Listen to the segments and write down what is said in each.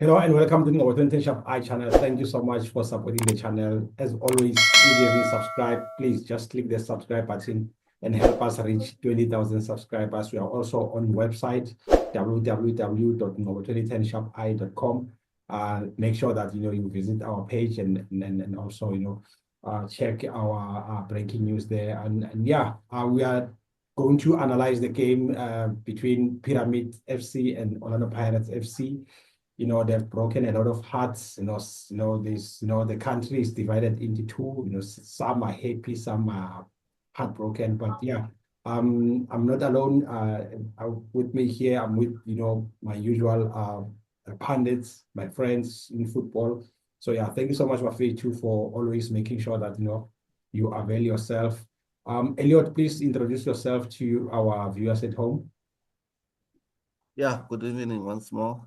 Hello and welcome to our 20 Shop I channel. Thank you so much for supporting the channel. As always, if you haven't subscribed, please just click the subscribe button and help us reach 20,000 subscribers. We are also on website www.2010shopi.com. Make sure that you visit our page and also check our breaking news there. And yeah, we are going to analyze the game between Pyramid FC and Orlando Pirates FC. They've broken a lot of hearts. The country is divided into two. Some are happy, some are heartbroken. But yeah, I'm not alone. With me here, I'm with my usual pundits, my friends in football. So yeah, thank you so much, Mafi, too, for always making sure that you avail yourself. Elliot, please introduce yourself to our viewers at home. Yeah, good evening once more.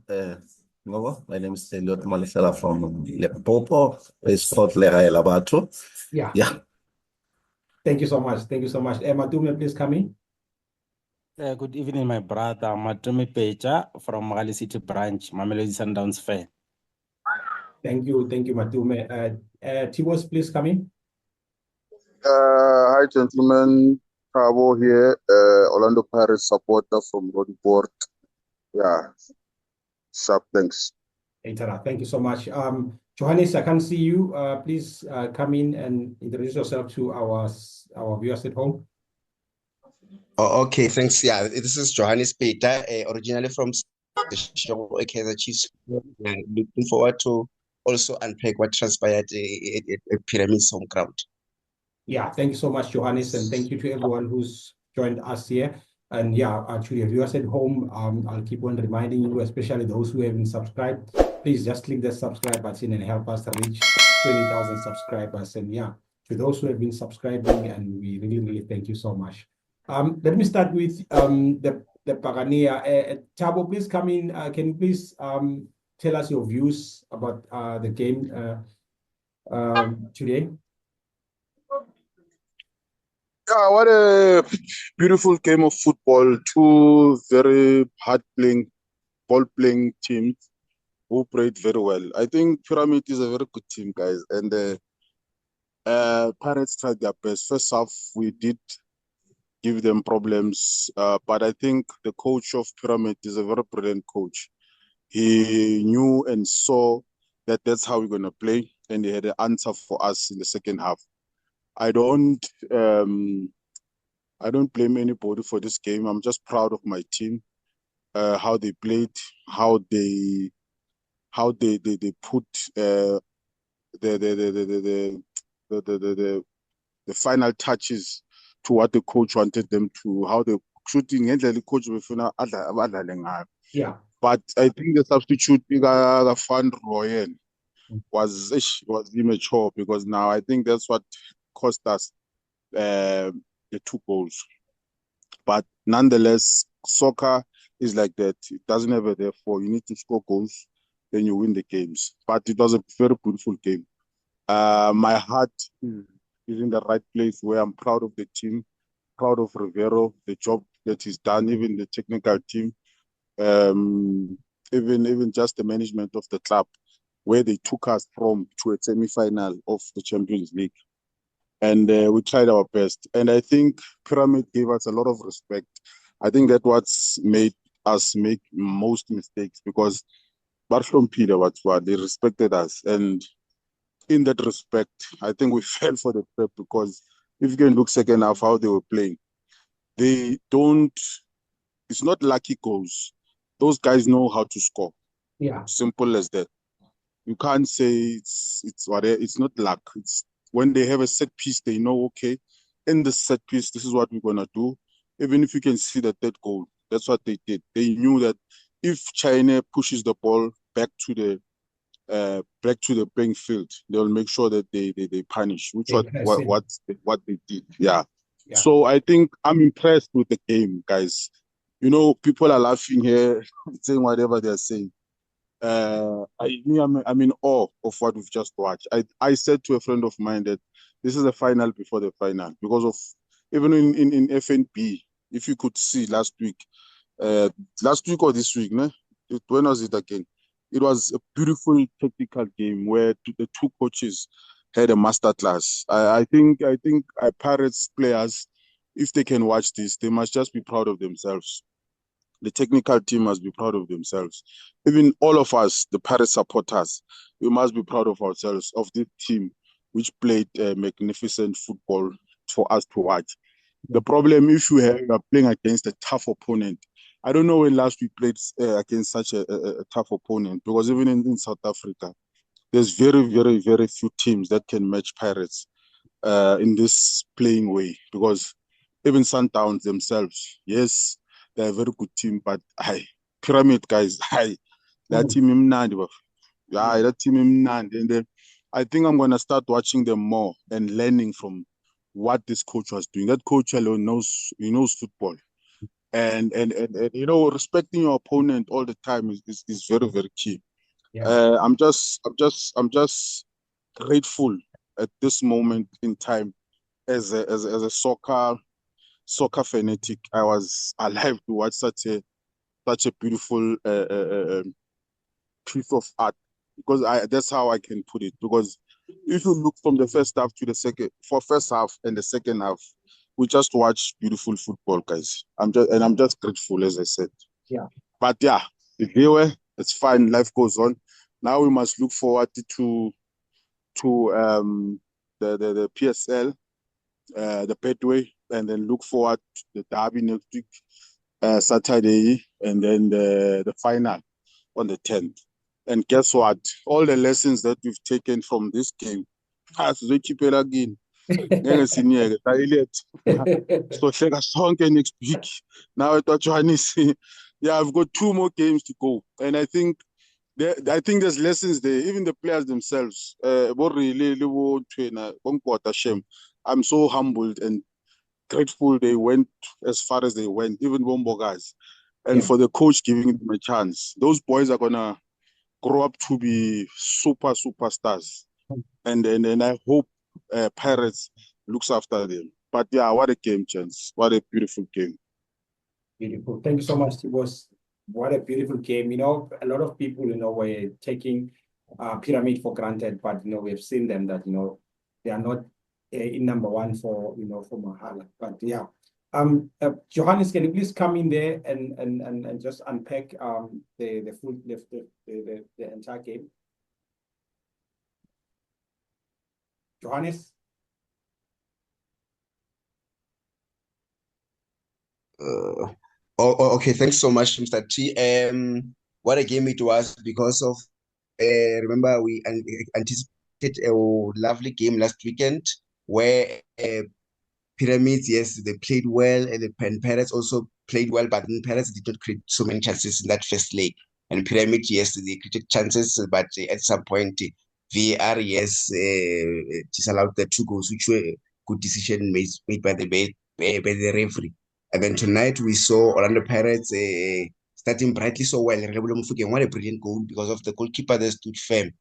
My name is Elliot Malisela from Limpopo. It's called Labato. Yeah. Thank you so much. Thank you so much. Matume, please come in. Good evening, my brother. Matume Pecha from Mamelodi City branch, Mamelodi Sundowns fan. Thank you, Matume. Tibos, please come in. Hi, gentlemen. Bravo here. Orlando Pirates supporter from Rodport. Yeah. Sharp, thanks. Thank you so much. Johannes, I can see you. Please come in and introduce yourself to our viewers at home. Oh, okay, thanks. Yeah, this is Johannes Peter, originally from the Chiefs. Looking forward to also unpack what transpired at Pyramid's home ground. Yeah, thank you so much, Johannes, and thank you to everyone who's joined us here. And yeah, actually, viewers at home, I'll keep on reminding you, especially those who haven't subscribed, please just click the subscribe button and help us reach 20,000 subscribers. And yeah, to those who have been subscribing, and we really, really thank you so much. Let me start with the Pagania. Thabo, please come in. Can you please tell us your views about the game today? Yeah, what a beautiful game of football. Two very hard-playing, ball-playing teams who played very well. I think Pyramid is a very good team, guys. And Pirates tried their best. First half, we did give them problems. But I think the coach of Pyramid is a very brilliant coach. He knew and saw that that's how we're going to play. And he had an answer for us in the second half. I don't blame anybody for this game. I'm just proud of my team, how they played, how they put the final touches to what the coach wanted them to, how the shooting and the coach Yeah. But I think the substitute Van Royen was immature, because now I think that's what cost us the 2 goals. But nonetheless, soccer is like that. It doesn't have a therefore. You need to score goals, then you win the games. But it was a very beautiful game. My heart is in the right place, where I'm proud of the team, proud of Rivero, the job that he's done, even the technical team, even just the management of the club, where they took us from to a semi-final of the Champions League. And we tried our best. And I think Pyramid gave us a lot of respect. I think that's what's made us make most mistakes, because Barcelona Peter, they respected us. And in that respect, I think we fell for the trap, because if you can look second half, how they were playing, it's not lucky goals. Those guys know how to score. Yeah. Simple as that. You can't say it's not luck. It's when they have a set piece, they know, okay, in the set piece, this is what we're going to do. Even if you can see that goal, that's what they did. They knew that if China pushes the ball back to the playing field, they'll make sure that they punish, which what they did. Yeah. So I think I'm impressed with the game, guys. People are laughing here, saying whatever they're saying. I'm in awe of what we've just watched. I said to a friend of mine that this is the final before the final, because of even in FNB, if you could see last week or this week, when was it again? it was a beautiful technical game where the two coaches had a masterclass. I think Pirates players, if they can watch this, they must just be proud of themselves. The technical team must be proud of themselves. Even all of us, the Pirates supporters, we must be proud of ourselves, of this team, which played magnificent football for us to watch. The problem, if you are playing against a tough opponent, I don't know when last we played against such a tough opponent, because even in South Africa, there's very, very, very few teams that can match Pirates in this playing way, because even Sundowns themselves, yes, they're a very good team, but Pyramid guys, that team imnandi, that team imnandi. And then I think I'm gonna start watching them more and learning from what this coach was doing. That coach alone knows, he knows football. And respecting your opponent all the time is very, very key. Yeah. I'm just grateful at this moment in time as a soccer fanatic. I was alive to watch such a beautiful piece of art, because that's how I can put it. Because if you look from the first half to the first half and the second half, we just watch beautiful football, guys. I'm just grateful, as I said. Yeah. But yeah, the viewer, it's fine. Life goes on. Now we must look forward to the PSL, the Betway, and then look forward to the derby next week, Saturday, and then the final on the 10th. And guess what? All the lessons that we've taken from this game, sizoyikhipela kini. Ngeke siniyeke, sayiletha. Sohleka sonke next week. Now at Johannes, yeah, I've got 2 more games to go, and I think there's lessons there. Even the players themselves, I'm so humbled and grateful they went as far as they went, even Bombo guys. And for the coach giving them a chance. Those boys are gonna grow up to be superstars. And I hope Pirates looks after them. But yeah, what a game, chance. What a beautiful game. Beautiful. Thank you so much, Tibos. What a beautiful game. A lot of people, were taking Pyramid for granted, but, we've seen them that, they are not in number one for Mahala. But yeah. Johannes, can you please come in there and just unpack the full the entire game? Johannes? Okay, thanks so much, Mr. T. What a game it was, because of remember we anticipated a lovely game last weekend where Pyramids, yes, they played well, and the Pirates also played well, but Pirates did not create so many chances in that first leg. And Pyramid, yes, they created chances, but at some point, VAR, yes, disallowed the 2 goals, which were good decision made by the referee. And then tonight we saw Orlando Pirates starting brightly so well. What a brilliant goal, because of the goalkeeper that stood firm.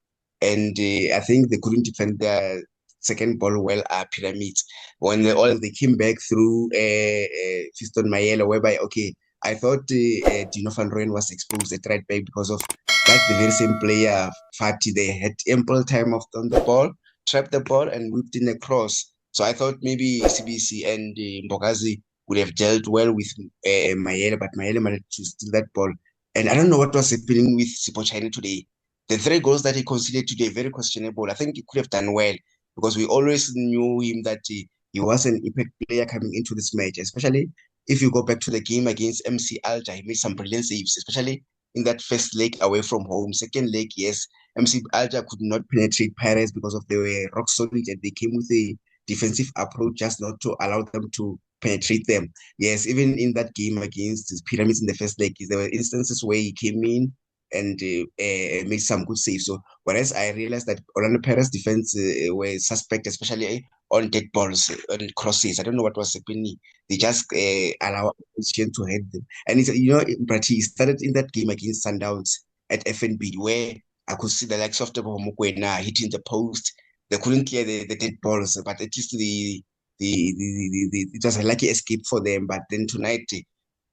And I think they couldn't defend the second ball well, Pyramids. When they came back through Fiston Mayela, whereby, okay, I thought Dino van Rooyen was exposed at right back, because of that the very same player, Fati, they had ample time on the ball, trapped the ball, and whipped in a cross. So I thought maybe CBC and Mbogazi would have dealt well with Mayele, but Mayele managed to steal that ball. And I don't know what was happening with Sipochane today. The 3 goals that he conceded today, very questionable. I think he could have done well, because we always knew him that he was an impact player coming into this match, especially if you go back to the game against MC Alger. He made some brilliant saves, especially in that first leg away from home. Second leg, yes, MC Alger could not penetrate Pirates because of they were rock solid, and they came with a defensive approach just not to allow them to penetrate them. Yes, even in that game against the Pyramids in the first leg, there were instances where he came in and made some good saves. So whereas I realized that Orlando Pirates defense were suspect, especially on dead balls and crosses. I don't know what was happening. They just allow opposition to head them. And but he started in that game against Sundowns at FNB, where I could see the likes of the Mokwena hitting the post. They couldn't clear the dead balls, but at least it was a lucky escape for them. But then tonight,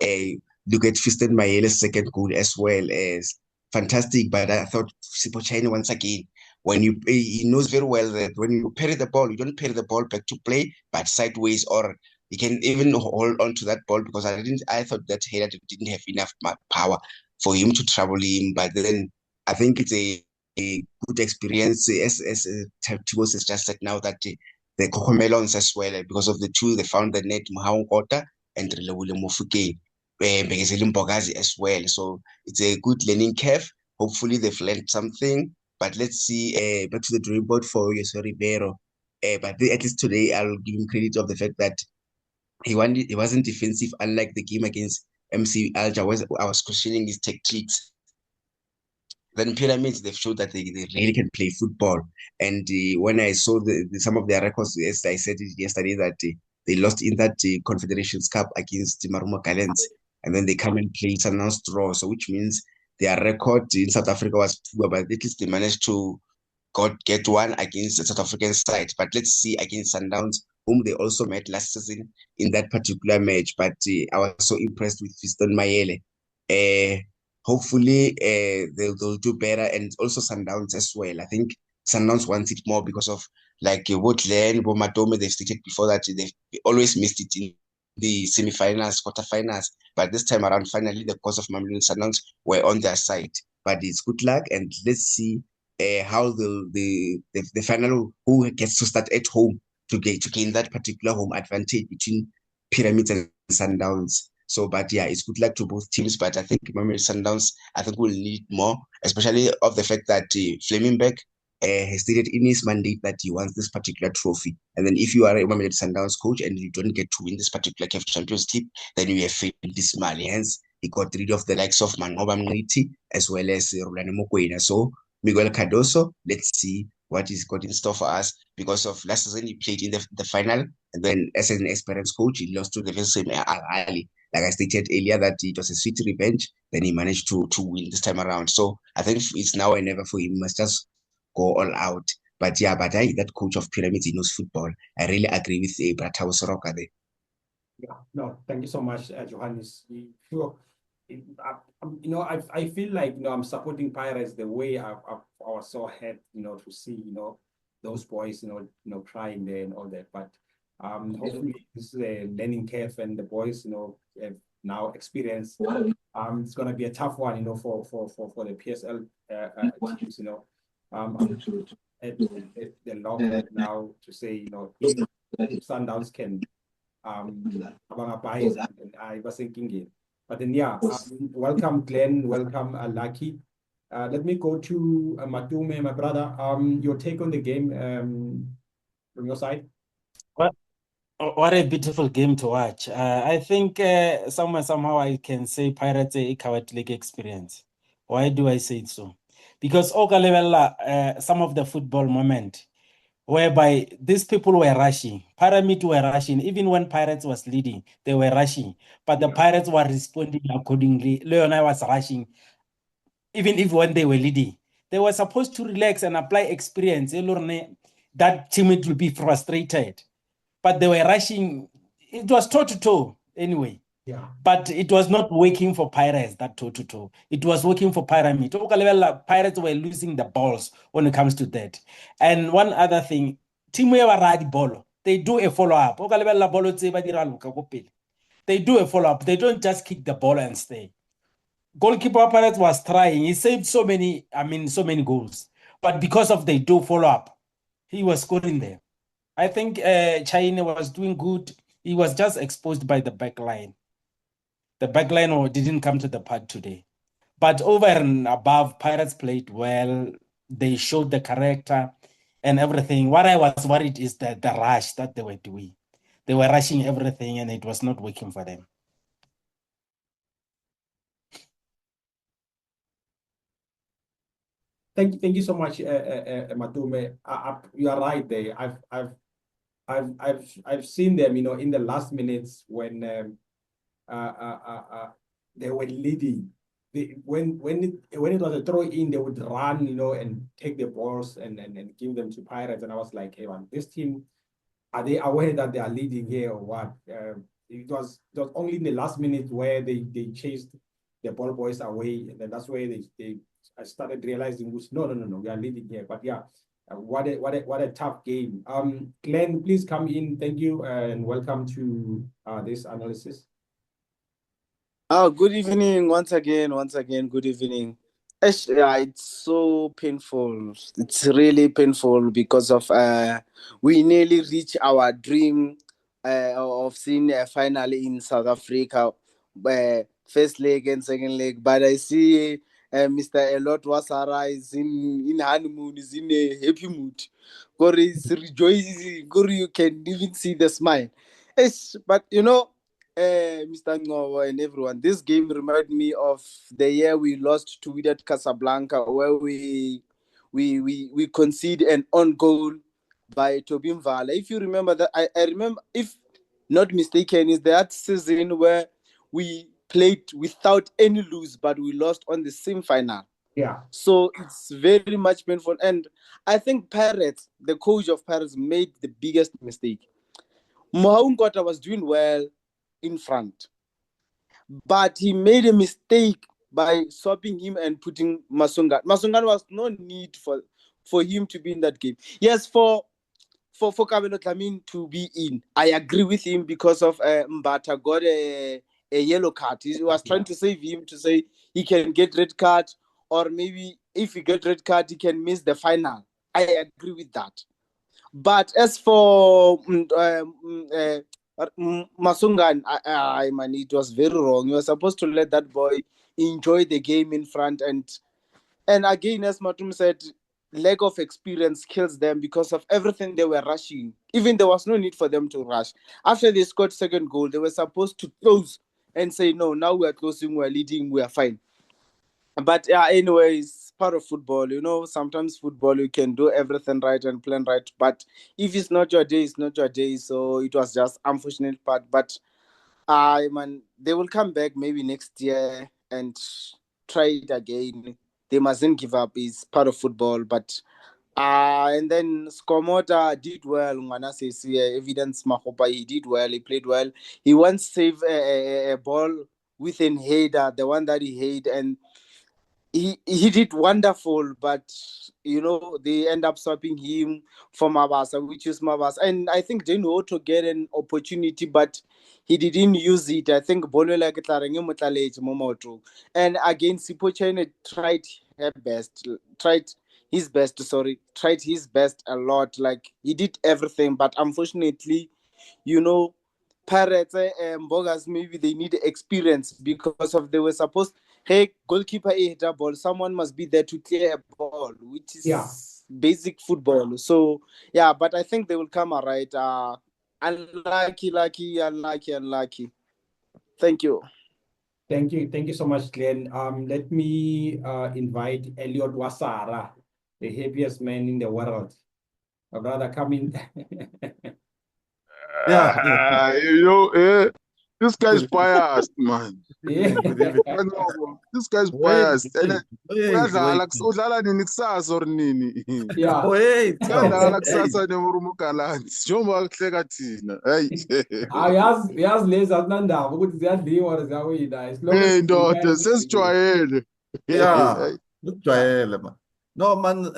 look at Fiston Mayele's second goal, as well as fantastic. But I thought Sipochane once again, when he knows very well that when you parry the ball, you don't parry the ball back to play, but sideways, or he can even hold on to that ball, because I thought that Hayden didn't have enough power for him to trouble him. But then I think it's a good experience, as Thibaut has just said now, that the Cocomelons as well, because of the two, they found the net, Mohang Kota and Relawule Mofokeng, Bekezeli Mbogazi as well. So it's a good learning curve. Hopefully they've learned something. But let's see, back to the drawing board for Jose Ribeiro. But at least today, I'll give him credit of the fact that he wasn't defensive, unlike the game against MC Alger, where I was questioning his tactics. Then Pyramids, they've showed that they really can play football. And when I saw some of their records, as I said it yesterday, that they lost in that Confederations Cup against Marumo Gallants, and then they come and play Sundowns draw. So which means their record in South Africa was poor, but at least they managed to get one against the South African side. But let's see against Sundowns, whom they also met last season in that particular match. But I was so impressed with Fiston Mayele. Hopefully they'll do better, and also Sundowns as well. I think Sundowns wants it more because of, like, Woodland, Bomatome, they've stated before that they've always missed it in the semi-finals, quarterfinals. But this time around, finally, the cause of Mamelodi Sundowns were on their side. But it's good luck, and let's see how the final, who gets to start at home to gain that particular home advantage between Pyramids and Sundowns. So, but yeah, it's good luck to both teams. But I think Mamelodi Sundowns, I think, will need more, especially of the fact that Flemingberg has stated in his mandate that he wants this particular trophy. And then if you are a Mamelodi Sundowns coach and you don't get to win this particular CAF Champions League, then you have failed dismally. Hence, he got rid of the likes of Manoba Mniti as well as Rulani Mokoena. So Miguel Cardoso, let's see what he's got in store for us, because of last season he played in the final, and then as an experienced coach, he lost to the very same Al Ahly. Like I stated earlier, that it was a sweet revenge. Then he managed to win this time around. So I think it's now or never for him. He must just go all out. But yeah, that coach of Pyramids, he knows football. I really agree with Bratawo Soroka there. Yeah, no, thank you so much, Johannes. Sure. I feel like, I'm supporting Pirates the way I was so happy, to see, those boys, trying there and all that. But hopefully this is a learning curve, and the boys, have now experienced. It's gonna be a tough one, for the PSL teams, at the long run now, to say, if Sundowns can bias, and I was thinking it. But then, yeah, welcome Glenn, welcome Lucky. Let me go to Matume, my brother. Your take on the game from your side? What a beautiful game to watch. I think somehow I can say Pirates a coward league experience. Why do I say so? Because some of the football moment whereby these people were rushing, Pyramid were rushing, even when Pirates was leading, they were rushing, but the Pirates were responding accordingly. Leonai was rushing, even if when they were leading. They were supposed to relax and apply experience. That team will be frustrated, but they were rushing. It was toe-to-toe anyway. Yeah. But it was not working for Pirates, that toe-to-toe. It was working for Pyramid. Pirates were losing the balls when it comes to that. And one other thing, team ball, they do a follow-up. They do a follow-up. They don't just kick the ball and stay. Goalkeeper Pirates was trying. He saved so many goals. But because of they do follow-up, he was scoring there. I think China was doing good. He was just exposed by the back line. The back line didn't come to the part today. But over and above, Pirates played well. They showed the character and everything. What I was worried is the rush that they were doing. They were rushing everything, and it was not working for them. Thank you so much, Matume. You are right there. I've seen them, in the last minutes when they were leading. When it was a throw in, they would run, and take the balls and give them to Pirates. And I was like, hey man, this team, are they aware that they are leading here or what? It was only in the last minute where they chased the ball boys away, and then that's where they I started realizing, no, we are leading here. But yeah, what a tough game. Glenn, please come in. Thank you and welcome to this analysis. Good evening once again. Good evening. Yeah, it's so painful. It's really painful because of we nearly reached our dream of seeing a final in South Africa, first leg and second leg. But I see Mr. Elot Wasara is in honeymoon, is in a happy mood. Kori is rejoicing. Kori, you can even see the smile. But you know. Mr. Ngowo and everyone, this game reminded me of the year we lost to Wydad Casablanca, where we conceded an on goal by Tobin Vala. If you remember that, I remember, if not mistaken, is that season where we played without any lose, but we lost on the semi-final. Yeah. So it's very much painful. And I think Pirates, the coach of Pirates, made the biggest mistake. Mohaun Kota was doing well in front, but he made a mistake by swapping him and putting Masungan. Masungan was no need for him to be in that game. Yes, for Kabelo Tlamin to be in, I agree with him because of Mbata got a yellow card. He was trying to save him to say he can get red card, or maybe if he get red card, he can miss the final. I agree with that. But as for Masungan, man, it was very wrong. You were supposed to let that boy enjoy the game in front. And again, as Matum said, lack of experience kills them because of everything they were rushing. Even there was no need for them to rush. After they scored second goal, they were supposed to close and say, no, now we are closing, we are leading, we are fine. But anyways, part of football, sometimes football, you can do everything right and plan right. But if it's not your day, it's not your day. So it was just unfortunate part. But man, they will come back maybe next year and try it again. They mustn't give up. It's part of football. But and then Skomota did well. Ngwana says evidence Mahopa, he did well. He played well. He once saved a ball with an header, the one that he hit, and he did wonderful, but they end up swapping him for Mabasa, which is Mabasa. And I think they know to get an opportunity, but he didn't use it. I think Bolola Momoto. And again, Sipo China tried his best a lot. Like he did everything, but unfortunately, Pirates and Bogas, maybe they need experience because of they were supposed, hey, goalkeeper hit a ball, someone must be there to clear a ball, which is basic football. So yeah, but I think they will come all right. Unlucky. Thank you. Thank you so much, Glenn. Let me invite Elliot Wasara, the happiest man in the world. My brother, come in. This guy's biased, man. Yeah. This guy's biased. And udlala nini kusasa or nini? Yeah. Wait. Udlala kusasa nemurumukalanzi. Njengoba kuhleka thina. Hayi. Yazi lezi azinandaba ukuthi ziyadliwa ziyawina. As long Hey as ndoda, sesijwayele. Yeah. Ujwayele, man. No, man,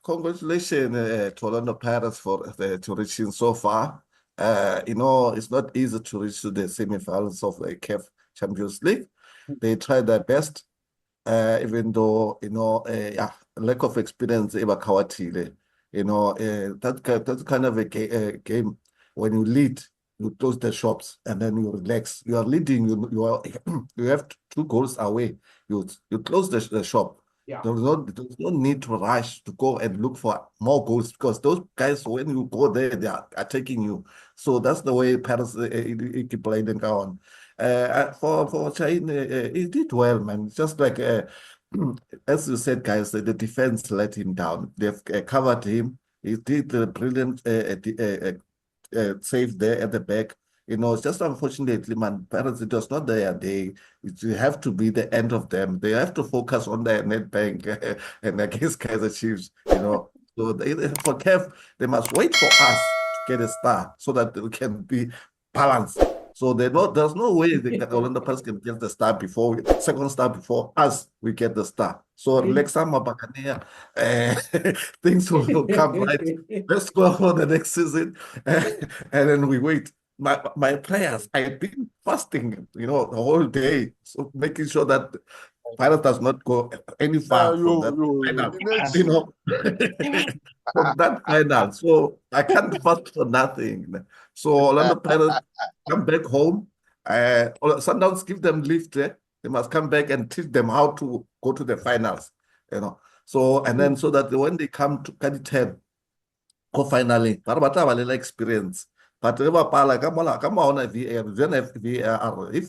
congratulations to Orlando Pirates to reaching so far. It's not easy to reach to the semi-finals of the CAF Champions League. They tried their best, even though lack of experience. That's kind of a game. When you lead, you close the shops and then you relax. You are leading. You have 2 goals away. You close the shop. Yeah. There's no need to rush to go and look for more goals because those guys, when you go there, they are attacking you. So that's the way Paris keep playing and go on. For China, he did well, man. Just like as you said, guys, the defense let him down. They've covered him. He did a brilliant save there at the back. It's just unfortunately, man, Paris, it was not their day. You have to be the end of them. They have to focus on their net bank and against Kaizer Chiefs, So for CAF, they must wait for us to get a star so that we can be balanced. So there's no way Orlando Pirates can get the star before second star before us. We get the star. So relax, Buccaneer. Things will come right. Let's go for the next season, and then we wait. My players, I've been fasting, the whole day, so making sure that Pirates does not go any far from that final, from that final. So I can't fast for nothing. So Orlando Pirates come back home. Sundowns give them lift. They must come back and teach them how to go to the finals. So and then so that when they come to 2010, go finally, ba experience. But come on, VAR. If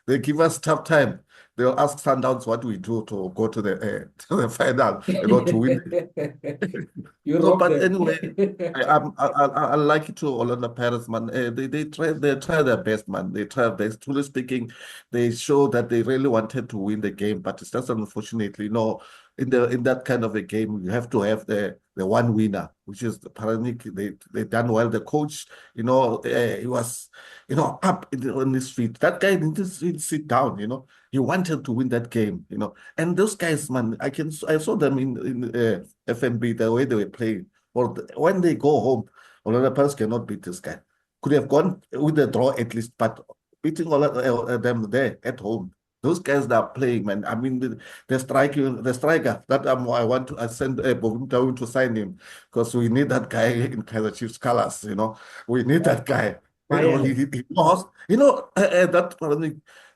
they give us tough time, they'll ask Sundowns what we do to go to the final, to win. But anyway, I like it to Orlando Pirates, man. They try their best, man. They try their best. Truly speaking, they show that they really wanted to win the game, but it's just unfortunately, in that kind of a game, you have to have the one winner, which is the Paranik. They done well. The coach, he was, up on his feet. That guy didn't sit down. He wanted to win that game. And those guys, man, I saw them in FNB the way they were playing. Or when they go home, Orlando Pirates cannot beat this guy. Could have gone with a draw at least, but beating all of them there at home. Those guys that are playing, man. I mean, the striker that I want to send Bovum to sign him because we need that guy in Kaizer Chiefs colors. We need that guy. He knows.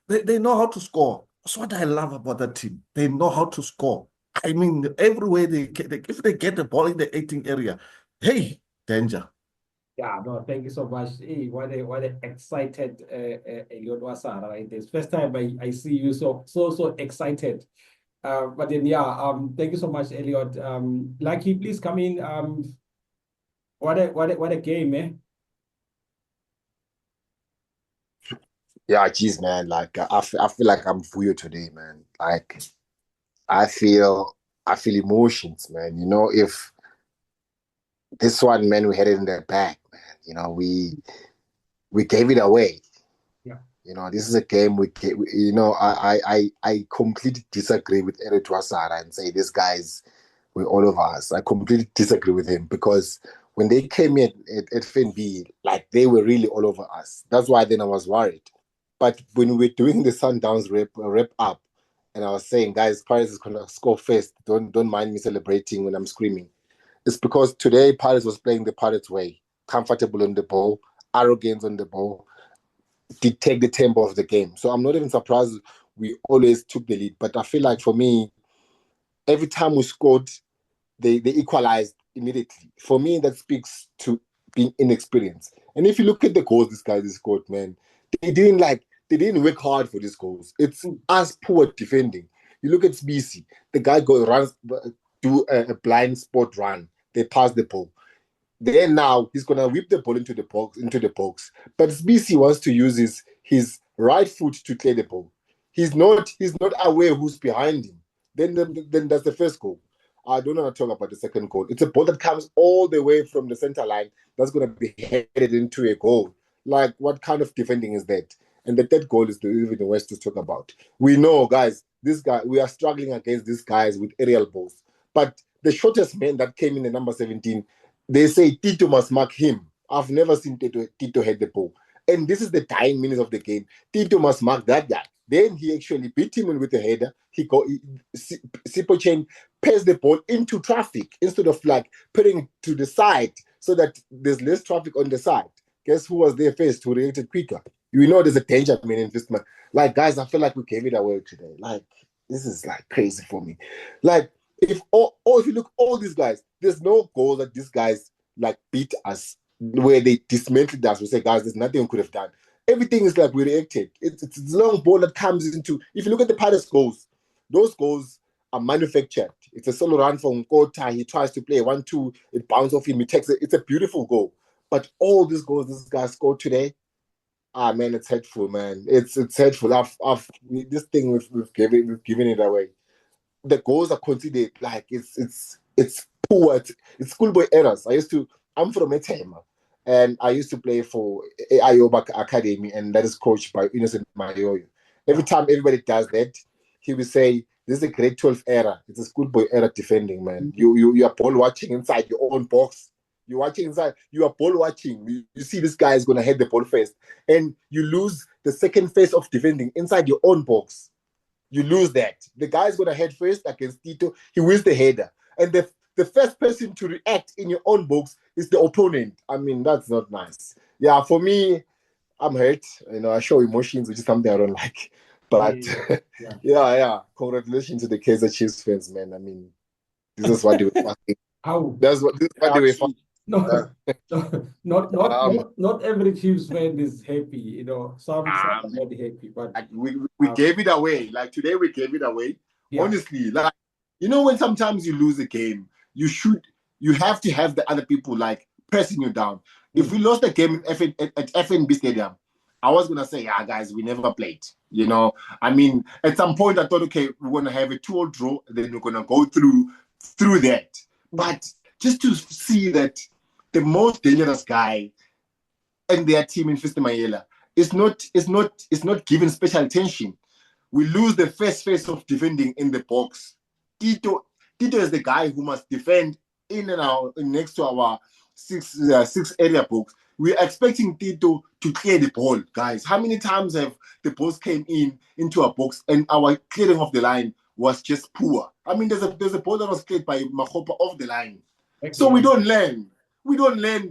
That they know how to score. That's what I love about that team. They know how to score. I mean, everywhere if they get the ball in the 18 area, hey, danger. Yeah, no, thank you so much. Hey, what a excited Eliot Wasara, right? This first time I see you so excited. But then thank you so much, Eliot. Lucky, please come in. What a game, eh? Yeah, geez, man. Like I feel like I'm for you today, man. Like I feel emotions, man. If this one, man, we had it in the bag, man. We gave it away. Yeah. This is a game I completely disagree with Eric Wasara and say this guy's with all of us. I completely disagree with him because when they came in at FNB, like they were really all over us. That's why then I was worried. But when we were doing the Sundowns rep up, and I was saying, guys, Pirates is gonna score first. Don't mind me celebrating when I'm screaming. It's because today Pirates was playing the Pirates way, comfortable on the ball, arrogance on the ball, dictate the tempo of the game. So I'm not even surprised we always took the lead. But I feel like for me, every time we scored, they equalized immediately. For me, that speaks to being inexperienced. And if you look at the goals these guys scored, man, they didn't work hard for these goals. It's us poor defending. You look at BC, the guy runs, do a blind spot run. They pass the ball. Then now he's gonna whip the ball into the box. But BC wants to use his right foot to clear the ball. He's not aware who's behind him. Then that's the first goal. I don't want to talk about the second goal. It's a ball that comes all the way from the center line that's going to be headed into a goal. Like, what kind of defending is that? And the third goal is even the worst to talk about. We know, guys, we are struggling against these guys with aerial balls. But the shortest man that came in the number 17, they say Tito must mark him. I've never seen Tito head the ball. And this is the dying minutes of the game. Tito must mark that guy. Then he actually beat him with a header. Sipo Chain passed the ball into traffic instead of like putting it to the side so that there's less traffic on the side. Guess who was there first who reacted quicker? You know there's a danger, man, in this man. Like, guys, I feel like we gave it away today. Like, this is like crazy for me. Like, if you look all these guys, there's no goal that these guys like beat us where they dismantled us. We say, guys, there's nothing we could have done. Everything is like we reacted. It's a long ball that comes into. If you look at the Pirates goals, those goals are manufactured. It's a solo run from Kota. He tries to play 1-2. It bounces off him. He takes it. It's a beautiful goal. But all these goals this guy scored today, man, it's hurtful, man. It's hurtful. This thing we've given it away. The goals are considered like it's poor. It's schoolboy errors. I'm from Etema. And I used to play for Ayoba Academy, and that is coached by Innocent Mayoyo. Every time everybody does that, he will say, "This is a grade 12 era. It's a schoolboy era defending, man. You are ball watching inside your own box. You're watching inside. You are ball watching. You see this guy is gonna head the ball first, and you lose the second phase of defending inside your own box. You lose that. The guy's gonna head first against Tito. He wins the header, and the first person to react in your own box is the opponent. I mean, that's not nice. Yeah, for me, I'm hurt. I show emotions, which is something I don't like. But yeah. Congratulations to the Kaizer Chiefs fans, man. I mean, this is what they were fighting. This is what they were fighting. No, not every Chiefs fan is happy. Some are not happy, but we gave it away. Like today, we gave it away. Yeah. Honestly, like when sometimes you lose a game, you have to have the other people like pressing you down. If we lost the game at FNB Stadium, I was gonna say, yeah, guys, we never played. I mean, at some point I thought, okay, we're gonna have a 2-2 draw, then we're gonna go through that. But just to see that the most dangerous guy and their team in Fisty Mayela is not given special attention. We lose the first phase of defending in the box. Tito is the guy who must defend in and out next to our six area box. We're expecting Tito to clear the ball, guys. How many times have the balls came into our box and our clearing of the line was just poor? I mean, there's a ball that was cleared by Mahopa off the line. So we don't learn.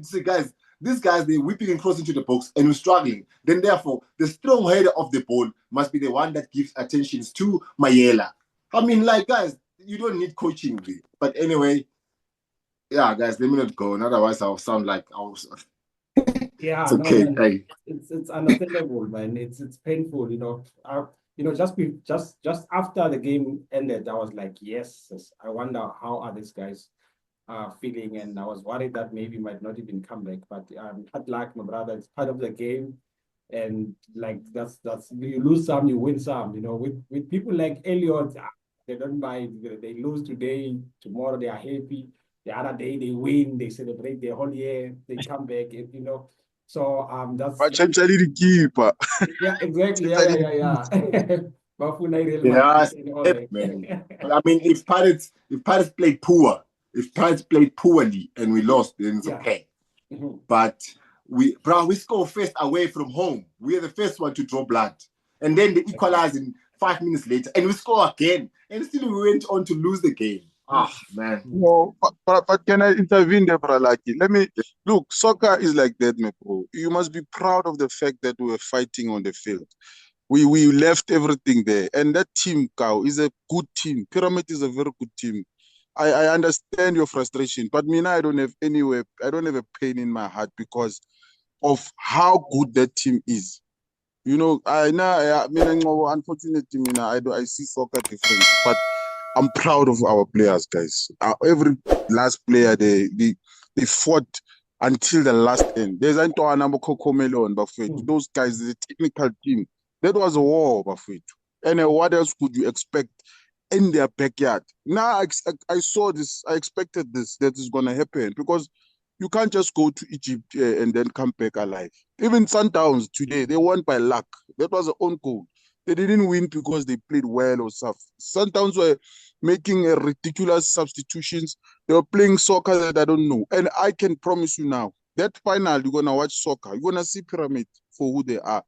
See, guys, these guys, they're whipping and crossing to the box and we're struggling. Then, therefore, the strong header of the ball must be the one that gives attention to Mayela. I mean, like, guys, you don't need coaching. But anyway, yeah, guys, let me not go. Otherwise, I'll sound like I was... Yeah, it's okay. No, man, it's understandable, man. It's painful, just after the game ended, I was like, yes, I wonder how are these guys feeling, and I was worried that maybe might not even come back. But hard luck, my brother. It's part of the game, and like that's you lose some, you win some. With people like Elliot, they don't mind. They lose today, tomorrow they are happy. The other day they win, they celebrate their whole year, they come back, So that's essentially the keeper. Yeah, exactly. Yeah. Yes, man. I mean, if Pirates played poorly and we lost, then it's okay. Mm-hmm. But we score first away from home. We are the first one to draw blood, and then they equalize in 5 minutes later, and we score again, and still we went on to lose the game. Man. No, but can I intervene there, bro? Let me look. Soccer is like that, my bro. You must be proud of the fact that we were fighting on the field. We left everything there, and that team, Cow, is a good team. Pyramid is a very good team. I understand your frustration, but I don't have a pain in my heart because of how good that team is. Unfortunately, I see soccer different, but I'm proud of our players, guys. Every last player, they fought until the last end. There's those guys, the technical team. That was a war, Bafet. And what else could you expect in their backyard? Now, I saw this. I expected this. That is going to happen because you can't just go to Egypt and then come back alive. Even Sundowns today, they won by luck. That was their own goal. They didn't win because they played well or stuff. Sundowns were making ridiculous substitutions. They were playing soccer that I don't know. And I can promise you now, that final, you're going to watch soccer. You're going to see Pyramid for who they are.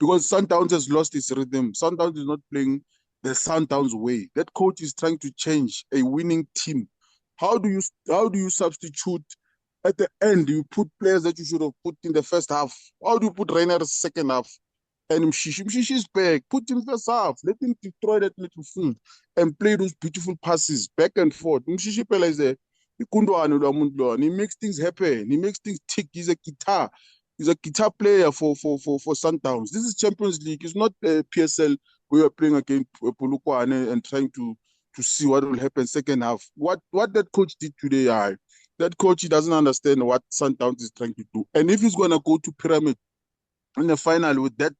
Because Sundowns has lost its rhythm. Sundowns is not playing the Sundowns way. That coach is trying to change a winning team. How do you substitute at the end? You put players that you should have put in the first half. How do you put Rainer second half? And Mshishi is back. Put him first half. Let him destroy that little field and play those beautiful passes back and forth. Mshishi Pela is a he makes things happen. He makes things tick. He's a guitar. He's a guitar player for Sundowns. This is Champions League. It's not PSL. We are playing against Polokwane and trying to see what will happen second half. What that coach did today, that coach, he doesn't understand what Sundowns is trying to do. And if he's gonna go to Pyramid in the final with that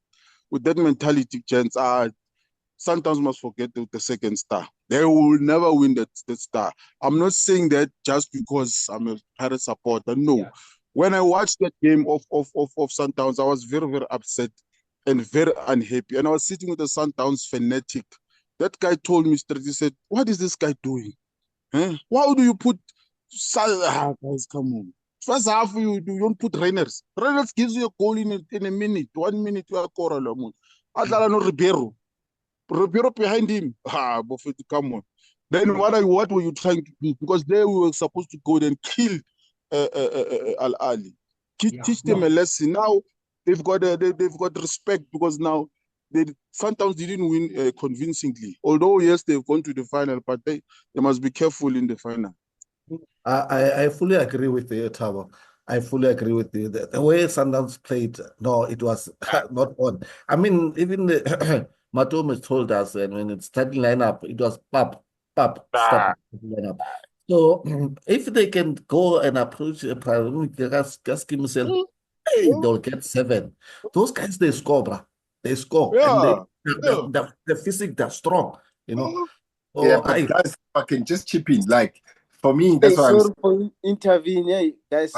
mentality, chance, Sundowns must forget the second star. They will never win that star. I'm not saying that just because I'm a Pirate supporter. No. Yeah. When I watched that game of Sundowns, I was very, very upset and very unhappy. And I was sitting with a Sundowns fanatic. That guy told me straight, he said, what is this guy doing? Huh? Why do you put guys, come on. First half, you don't put Reyners. Reyners gives you a goal in a minute. 1 minute, you are Coralamo. Adala no Ribeiro. Ribeiro behind him. Buffett, come on. Then what were you trying to do? Because they were supposed to go and kill Al Ali. Teach them a lesson. Now they've got respect because now Sundowns didn't win convincingly. Although yes, they've gone to the final, but they must be careful in the final. I fully agree with you, Tabo. I fully agree with you. The way Sundowns played, no, it was not on. I mean, even Matome told us, and when it's starting lineup, it was pop, start lineup. So if they can go and approach a hey, they'll get 7. Those guys, they score, bro. They score. And the physics, they're strong, you know. So yeah, but guys, I can just chip in. Like, for me, that's why sorry for intervening, guys.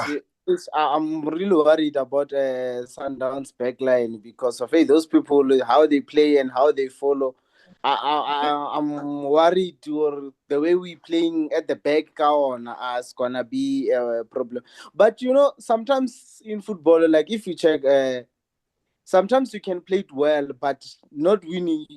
I'm really worried about Sundowns backline because of those people, how they play and how they follow. I'm worried, or the way we playing at the back on is gonna be a problem. But sometimes in football, like if you check, sometimes you can play it well, but not winning.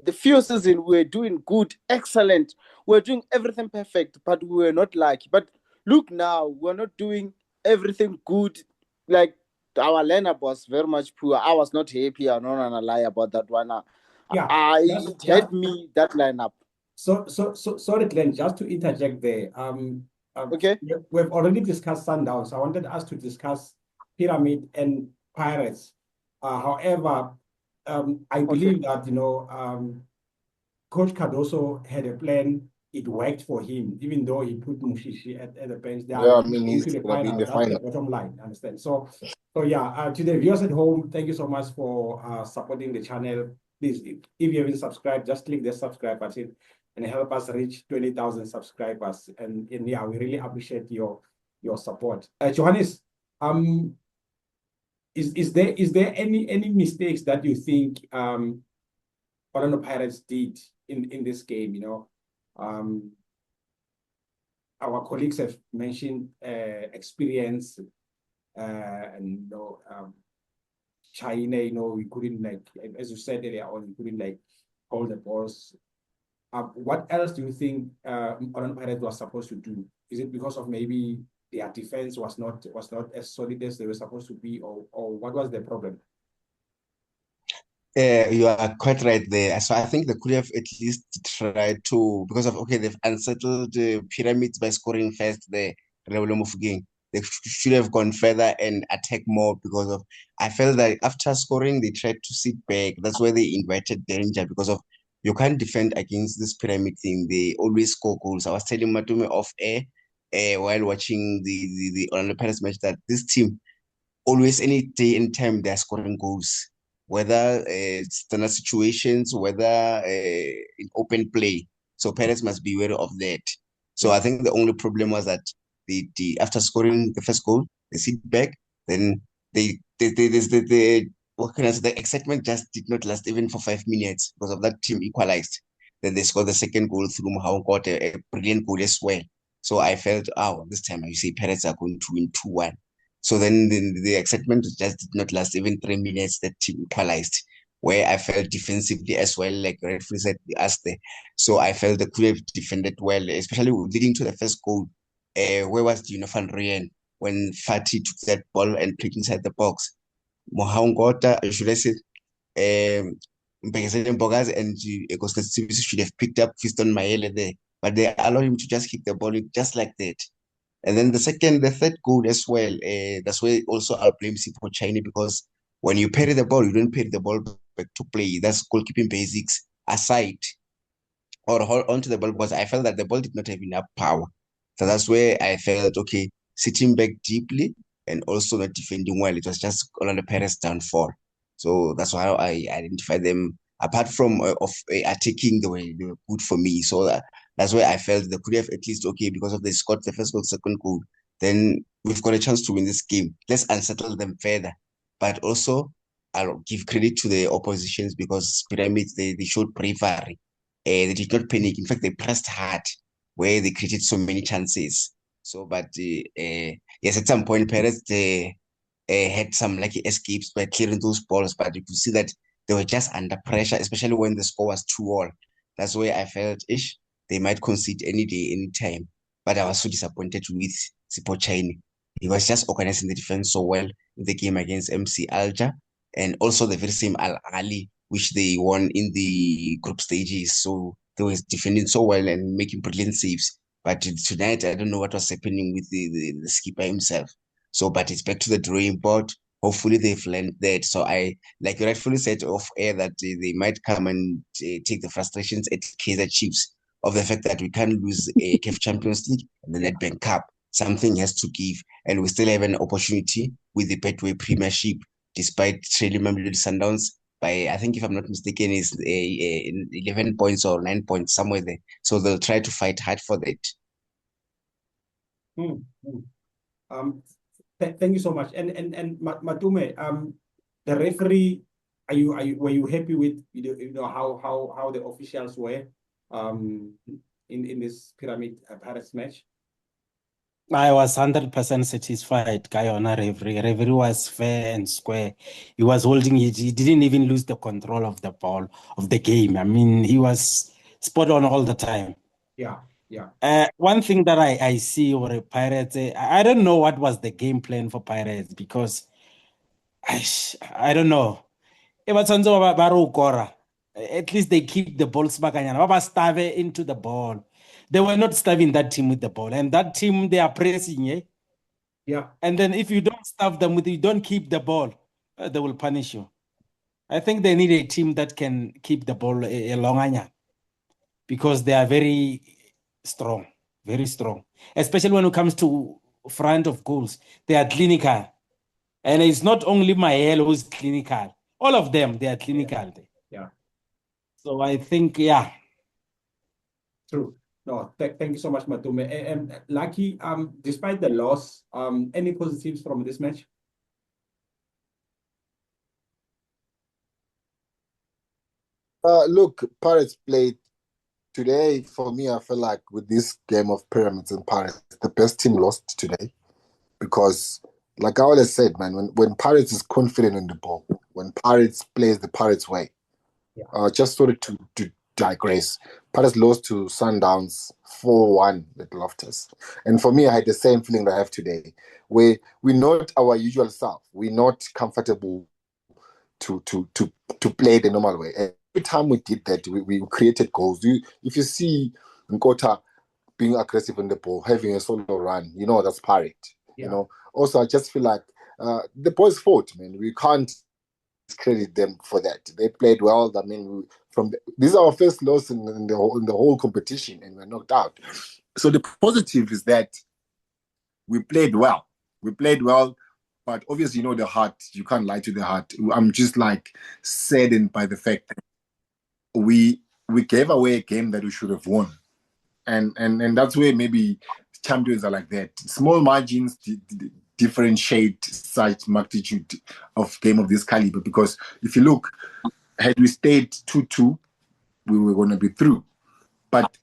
The few season we were doing good, excellent. We're doing everything perfect, but we were not lucky. But look now, we're not doing everything good. Like our lineup was very much poor. I was not happy. I'm not gonna lie about that one. It hurt me, that lineup. So sorry, Glenn, just to interject there. Okay. We've already discussed Sundowns. I wanted us to discuss Pyramid and Pirates. However, I believe that Coach Cardoso had a plan. It worked for him, even though he put Mushishi at the bench. Yeah, I mean, he's into gonna be in the That's final. the bottom line. Understand? So yeah. To the viewers at home, thank you so much for supporting the channel. Please, if you haven't subscribed, just click the subscribe button and help us reach 20,000 subscribers. And yeah, we really appreciate your support. Johannes, is there any mistakes that you think Orlando Pirates did in this game? Our colleagues have mentioned experience and China. We couldn't, as you said earlier on, we couldn't hold the balls. What else do you think Orlando Pirates was supposed to do? Is it because of maybe their defense was not as solid as they were supposed to be, or what was the problem? You are quite right there. So I think they could have at least tried to, because of, they've unsettled the Pyramids by scoring first the Rebelo Mufuging. They should have gone further and attack more because of, I felt that after scoring, they tried to sit back. That's where they invited danger because of, you can't defend against this Pyramid thing. They always score goals. I was telling Matume off air while watching the Orlando Pirates match that this team, always any day and time, they're scoring goals. Whether standard situations, whether in open play. So parents must be aware of that. So I think the only problem was that the after scoring the first goal, they sit back, then what can I say, the excitement just did not last even for 5 minutes because of that team equalized. Then they scored the second goal through Mahao, got a brilliant goal as well. So I felt, this time you see parents are going to win 2-1. So then the excitement just did not last even 3 minutes. That team equalized, where I felt defensively as well, like referee said us there. So I felt the could have defended well, especially leading to the first goal. Where was Gino van Rijn when Fatih took that ball and put inside the box? Mohangota, should I say, Bogas and Ecosystem should have picked up Fiston Mayele there, but they allowed him to just kick the ball just like that. And then the third goal as well, that's where also I'll blame Sipho China because when you parry the ball, you don't parry the ball back to play. That's goalkeeping basics aside or hold onto the ball because I felt that the ball did not have enough power. So that's where I felt, sitting back deeply and also not defending well. It was just Orlando Pirates downfall. So that's why I identify them apart from attacking the way they were good for me. So that's why I felt they could have at least, because of they scored the first goal, second goal, then we've got a chance to win this game. Let's unsettle them further. But also, I'll give credit to the oppositions because Pyramids, they showed bravery. They did not panic. In fact, they pressed hard where they created so many chances. So, but yes, at some point, Pirates, they had some lucky escapes by clearing those balls, but you could see that they were just under pressure, especially when the score was 2-2. That's where I felt, they might concede any day, any time. But I was so disappointed with Sipochaini. He was just organizing the defense so well in the game against MC Alger, and also the very same Al Ali, which they won in the group stages. So they were defending so well and making brilliant saves. But tonight, I don't know what was happening with the skipper himself. So, but it's back to the drawing board. Hopefully, they've learned that. So, like you rightfully said off air, that they might come and take the frustrations at Kaizer Chiefs of the fact that we can't lose a CAF Champions League and the Nedbank Cup. Something has to give, and we still have an opportunity with the Betway Premiership, despite trailing Mamelodi Sundowns by, I think, if I'm not mistaken, is 11 points or 9 points, somewhere there. So they'll try to fight hard for that. Thank you so much. And Matume, the referee, were you happy with how the officials were in this Pyramid Pirates match? I was 100% satisfied, Kayona referee. Referee was fair and square. He was holding it. He didn't even lose the control of the ball, of the game. I mean, he was spot on all the time. Yeah, yeah. One thing that I see over Pirates, I don't know what was the game plan for Pirates because I don't know. At least they keep the ball starve into the ball. They were not starving that team with the ball. And that team, they are pressing, eh? Yeah. And then if you don't starve them with, you don't keep the ball, they will punish you. I think they need a team that can keep the ball long because they are very strong, especially when it comes to front of goals. They are clinical. And it's not only Mael who's clinical. All of them, they are clinical. Yeah. So I think, yeah. True. No, thank you so much, Matume. And Lucky, despite the loss, any positives from this match? Look, Pirates played today. For me, I feel like with this game of Pyramids and Pirates, the best team lost today because, like I always said, man, when Pirates is confident in the ball, when Pirates plays the Pirates way, just sort of to digress, Pirates lost to Sundowns 4-1 at Loftus. And for me, I had the same feeling that I have today, where we're not our usual self. We're not comfortable to play the normal way. Every time we did that, we created goals. If you see Nkota being aggressive on the ball, having a solo run, that's Pirate. Yeah. Also, I just feel like the boys fought, man. We can't credit them for that. They played well. I mean, this is our first loss in the whole competition, and we're knocked out. So the positive is that we played well. But obviously, the heart, you can't lie to the heart. I'm just saddened by the fact that we gave away a game that we should have won. And that's where maybe champions are like that. Small margins differentiate such magnitude of game of this caliber. Because if you look, had we stayed 2-2, we were going to be through. But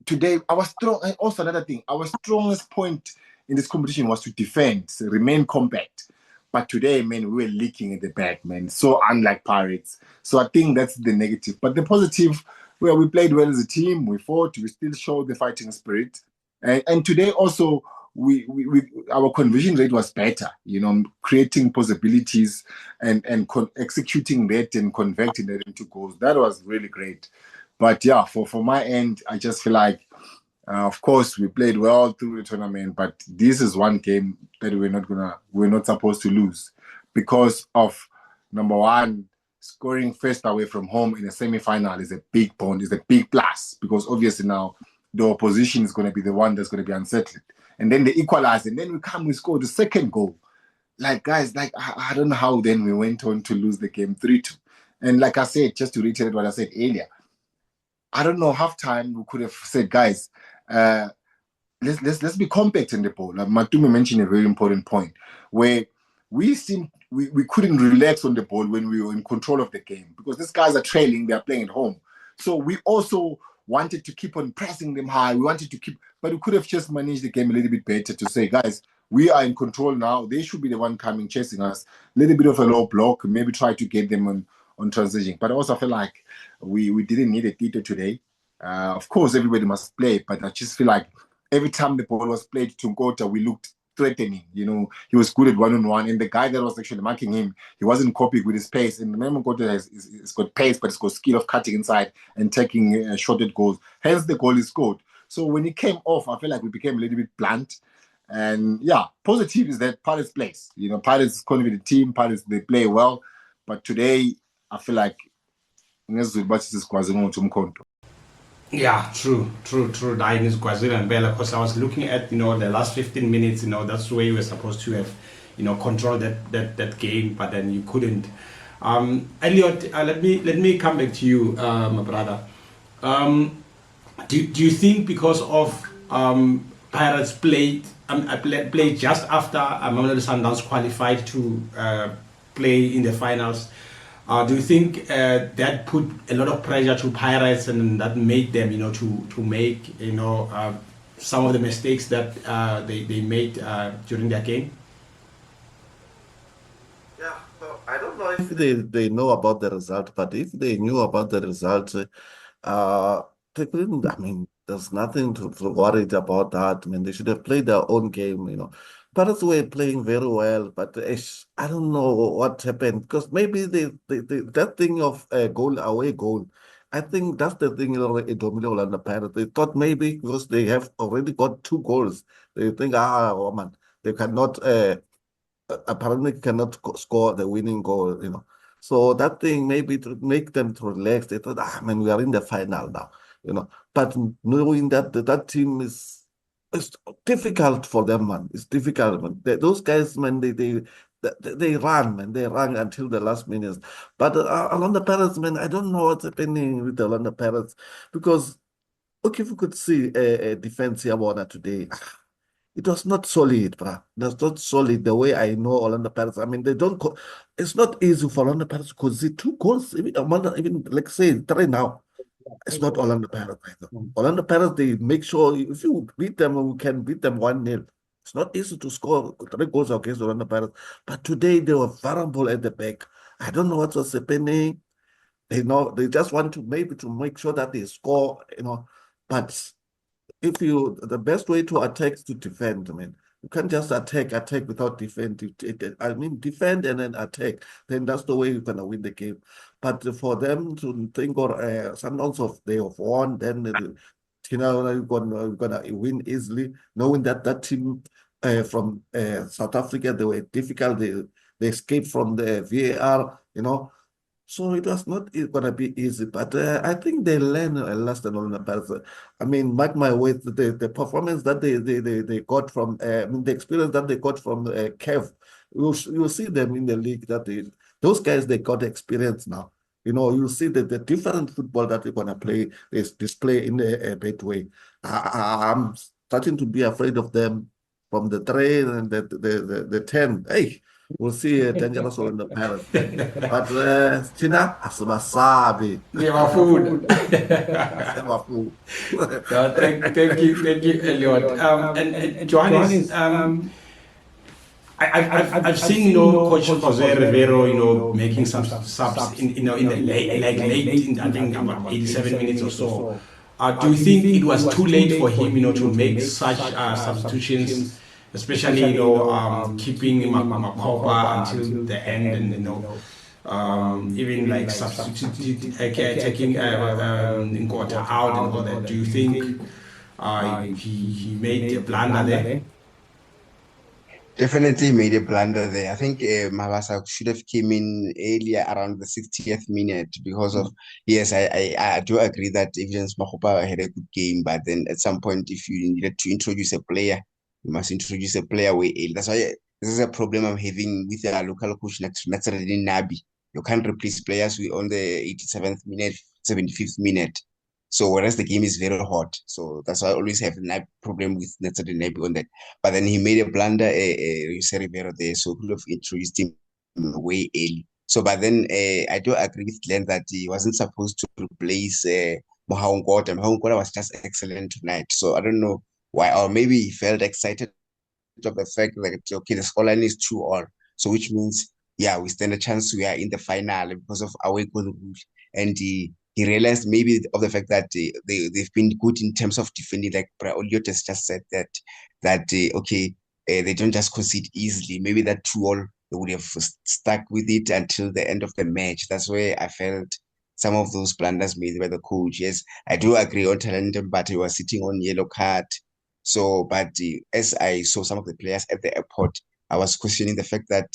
today, also another thing, our strongest point in this competition was to defend, remain compact. But today, man, we were leaking in the back, man. So unlike Pirates. So I think that's the negative. But the positive, well, we played well as a team. We fought. We still showed the fighting spirit. And today also, our conversion rate was better. Creating possibilities and executing that and converting that into goals. That was really great. But yeah, for my end, I just feel like, of course, we played well through the tournament, but this is one game that we're not supposed to lose because of, number one, scoring first away from home in a semi-final is a big bond, is a big plus because obviously now the opposition is going to be the one that's going to be unsettled. And then they equalize, and then we score the second goal. Guys, I don't know how then we went on to lose the game 3-2. And like I said, just to reiterate what I said earlier, I don't know, halftime we could have said, guys, let's be compact in the ball. Like Matumi mentioned a very important point where we couldn't relax on the ball when we were in control of the game because these guys are trailing, they're playing at home. So we also wanted to keep on pressing them high. We wanted to keep, but we could have just managed the game a little bit better to say, guys, we are in control now. They should be the one coming chasing us. A little bit of a low block, maybe try to get them on transition. But I also feel like we didn't need a Tito today. Of course, everybody must play, but I just feel like every time the ball was played to Nkota, we looked threatening. You know, he was good at one-on-one, and the guy that was actually marking him, he wasn't copying with his pace. And remember, Nkota has got pace, but it's got skill of cutting inside and taking shorted goals. Hence, the goal is scored. So when he came off, I feel like we became a little bit blunt. And yeah, positive is that Pirates plays. You know, Pirates is a confident team. Pirates, they play well. But today, I feel like Yeah, true. Dying is Brazil and Bella. Because I was looking at, the last 15 minutes, that's the way you were supposed to have, control that game, but then you couldn't. Elliot, let me come back to you, my brother. Do you think because of Pirates played just after Mamelodi Sundowns qualified to play in the finals? Do you think that put a lot of pressure to Pirates and that made them, to make, some of the mistakes that they made during their game? Yeah, so I don't know if they know about the result, but if they knew about the result, they couldn't. I mean, there's nothing to worry about that. I mean, they should have played their own game. Pirates were playing very well, but I don't know what happened because maybe that thing of away goal. I think that's the thing Orlando Pirates. They thought maybe because they have already got 2 goals, they think, man, they cannot apparently cannot score the winning goal. So that thing maybe to make them to relax. They thought, man, we are in the final now. But knowing that team is it's difficult for them, man. It's difficult, man. Those guys, man, they run, man. They run until the last minutes. But Orlando Pirates, man, I don't know what's happening with the Orlando Pirates because okay, if we could see a defense here today. It was not solid, bruh. It was not solid the way I know Orlando Pirates. I mean, they don't. It's not easy for Orlando Pirates to concede 2 goals, even like say 3 now. It's not Orlando Pirates. Orlando Pirates, they make sure if you beat them, we can beat them 1-0. It's not easy to score 3 goals against Orlando Pirates. But today they were vulnerable at the back. I don't know what was happening. They just want to maybe to make sure that they score, but the best way to attack is to defend. I mean, you can't just attack without defend. I mean, defend and then attack. Then that's the way you're gonna win the game. But for them to think or sometimes they have won, then you're gonna win easily, knowing that team from South Africa, they were difficult. They escaped from the VAR. So it was not going to be easy, but I think they learn a lesson on the Pirates. I mean, mark my words, the performance that they got from, the experience that they got from CAF, you'll see them in the league those guys, they got experience now. You'll see the different football that they're going to play, is display in a better way. I'm starting to be afraid of them from the 3 and the 10. Hey, we'll see a dangerous one in the Pirates. But Tina, asibasabi. Never food. Never fool. No, thank you, Elliot. And Johannes, I've seen Coach Jose Rivero, making some subs in the late in I think about 87 minutes or so. Do you think it was too late for him, to make such substitutions, especially keeping Makopa until the end, and even like taking Nkota out and all that? Do you think he made a blunder there? Definitely made a blunder there. I think Mabasa should have came in earlier around the 60th minute because of, yes, I do agree that Evidence Makopa had a good game, but then at some point, if you needed to introduce a player, you must introduce a player way early. That's why this is a problem I'm having with our local coach next Nabi. You can't replace players on the 87th minute, 75th minute. So whereas the game is very hot, so that's why I always have a problem with Saturday Nabi on that. But then he made a blunder, you say Rivero there, so could have introduced him way early. So, but then I do agree with Glenn that he wasn't supposed to replace Mohaungota. Mohaungota was just excellent tonight. So I don't know why, or maybe he felt excited of the fact that okay, the scoreline is 2-2, so which means yeah, we stand a chance we are in the final because of away goal rule, and he realized maybe of the fact that they've been good in terms of defending, like Oliot has just said that okay, they don't just concede easily. Maybe that 2-2 they would have stuck with it until the end of the match. That's where I felt some of those blunders made by the coach. Yes, I do agree on talent, but he was sitting on yellow card. So, but as I saw some of the players at the airport, I was questioning the fact that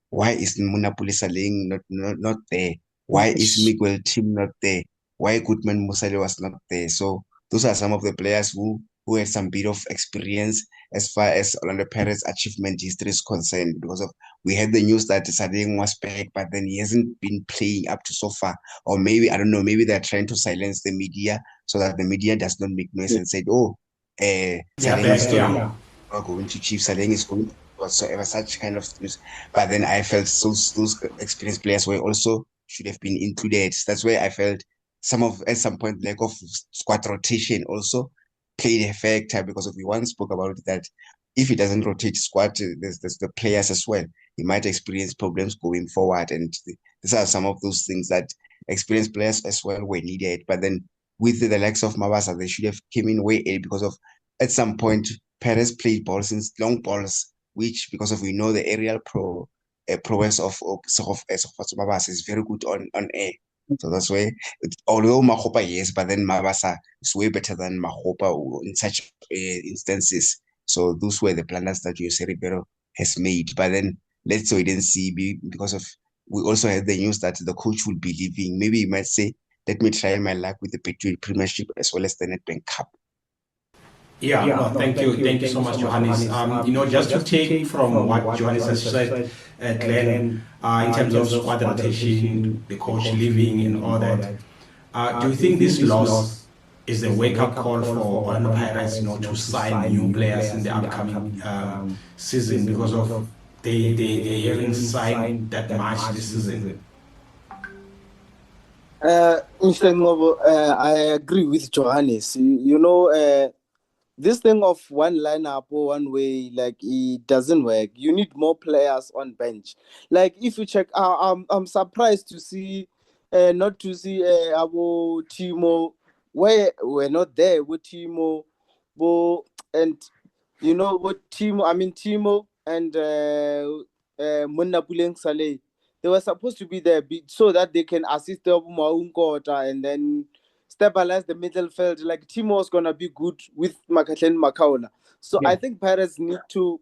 why is Munapuli Saling not there? Why is Miguel Tim not there? Why Goodman Musale was not there? So those are some of the players who had some bit of experience as far as Orlando Pirates' achievement history is concerned, because of we had the news that Saling was back, but then he hasn't been playing up to so far. Or maybe, I don't know, maybe they're trying to silence the media so that the media does not make noise and say, oh, Saleng is still going to Chiefs, Saleng is going whatsoever, such kind of things. But then I felt those experienced players were also should have been included. That's where I felt at some point lack of squad rotation also played a factor, because we once spoke about that if he doesn't rotate squad, there's the players as well. He might experience problems going forward, and these are some of those things that experienced players as well were needed. But then with the likes of Mabasa, they should have came in way early, because of at some point Perez played balls in long balls, which because of we know the aerial prowess of Mabasa is very good on air. So that's why, although Mahopa yes, but then Mabasa is way better than Mahopa in such instances. So those were the blunders that Jose Ribeiro has made. But then let's wait and see, because of we also had the news that the coach will be leaving. Maybe you might say, let me try my luck with the Patriot Premiership as well as the Nedbank Cup. No, thank you so much, Johannes. Just to take from what Johannes has said, Glenn, in terms of squad rotation, the coach leaving and all that, do you think this loss is a wake-up call for Orlando Pirates, to sign new players in the upcoming season, because of they haven't signed that much this season? Mr. Ngobo, I agree with Johannes. This thing of one lineup or one way, like, it doesn't work. You need more players on bench. Like, if you check, I'm surprised to see, not to see Abo Timo, where we're not there with Timo, and what Timo and Munna Puleng Saleh, they were supposed to be there so that they can assist the Maungkota and then stabilize the middle field. Like, Timo was gonna be good with Makatlen Makaula. So I think Pirates need to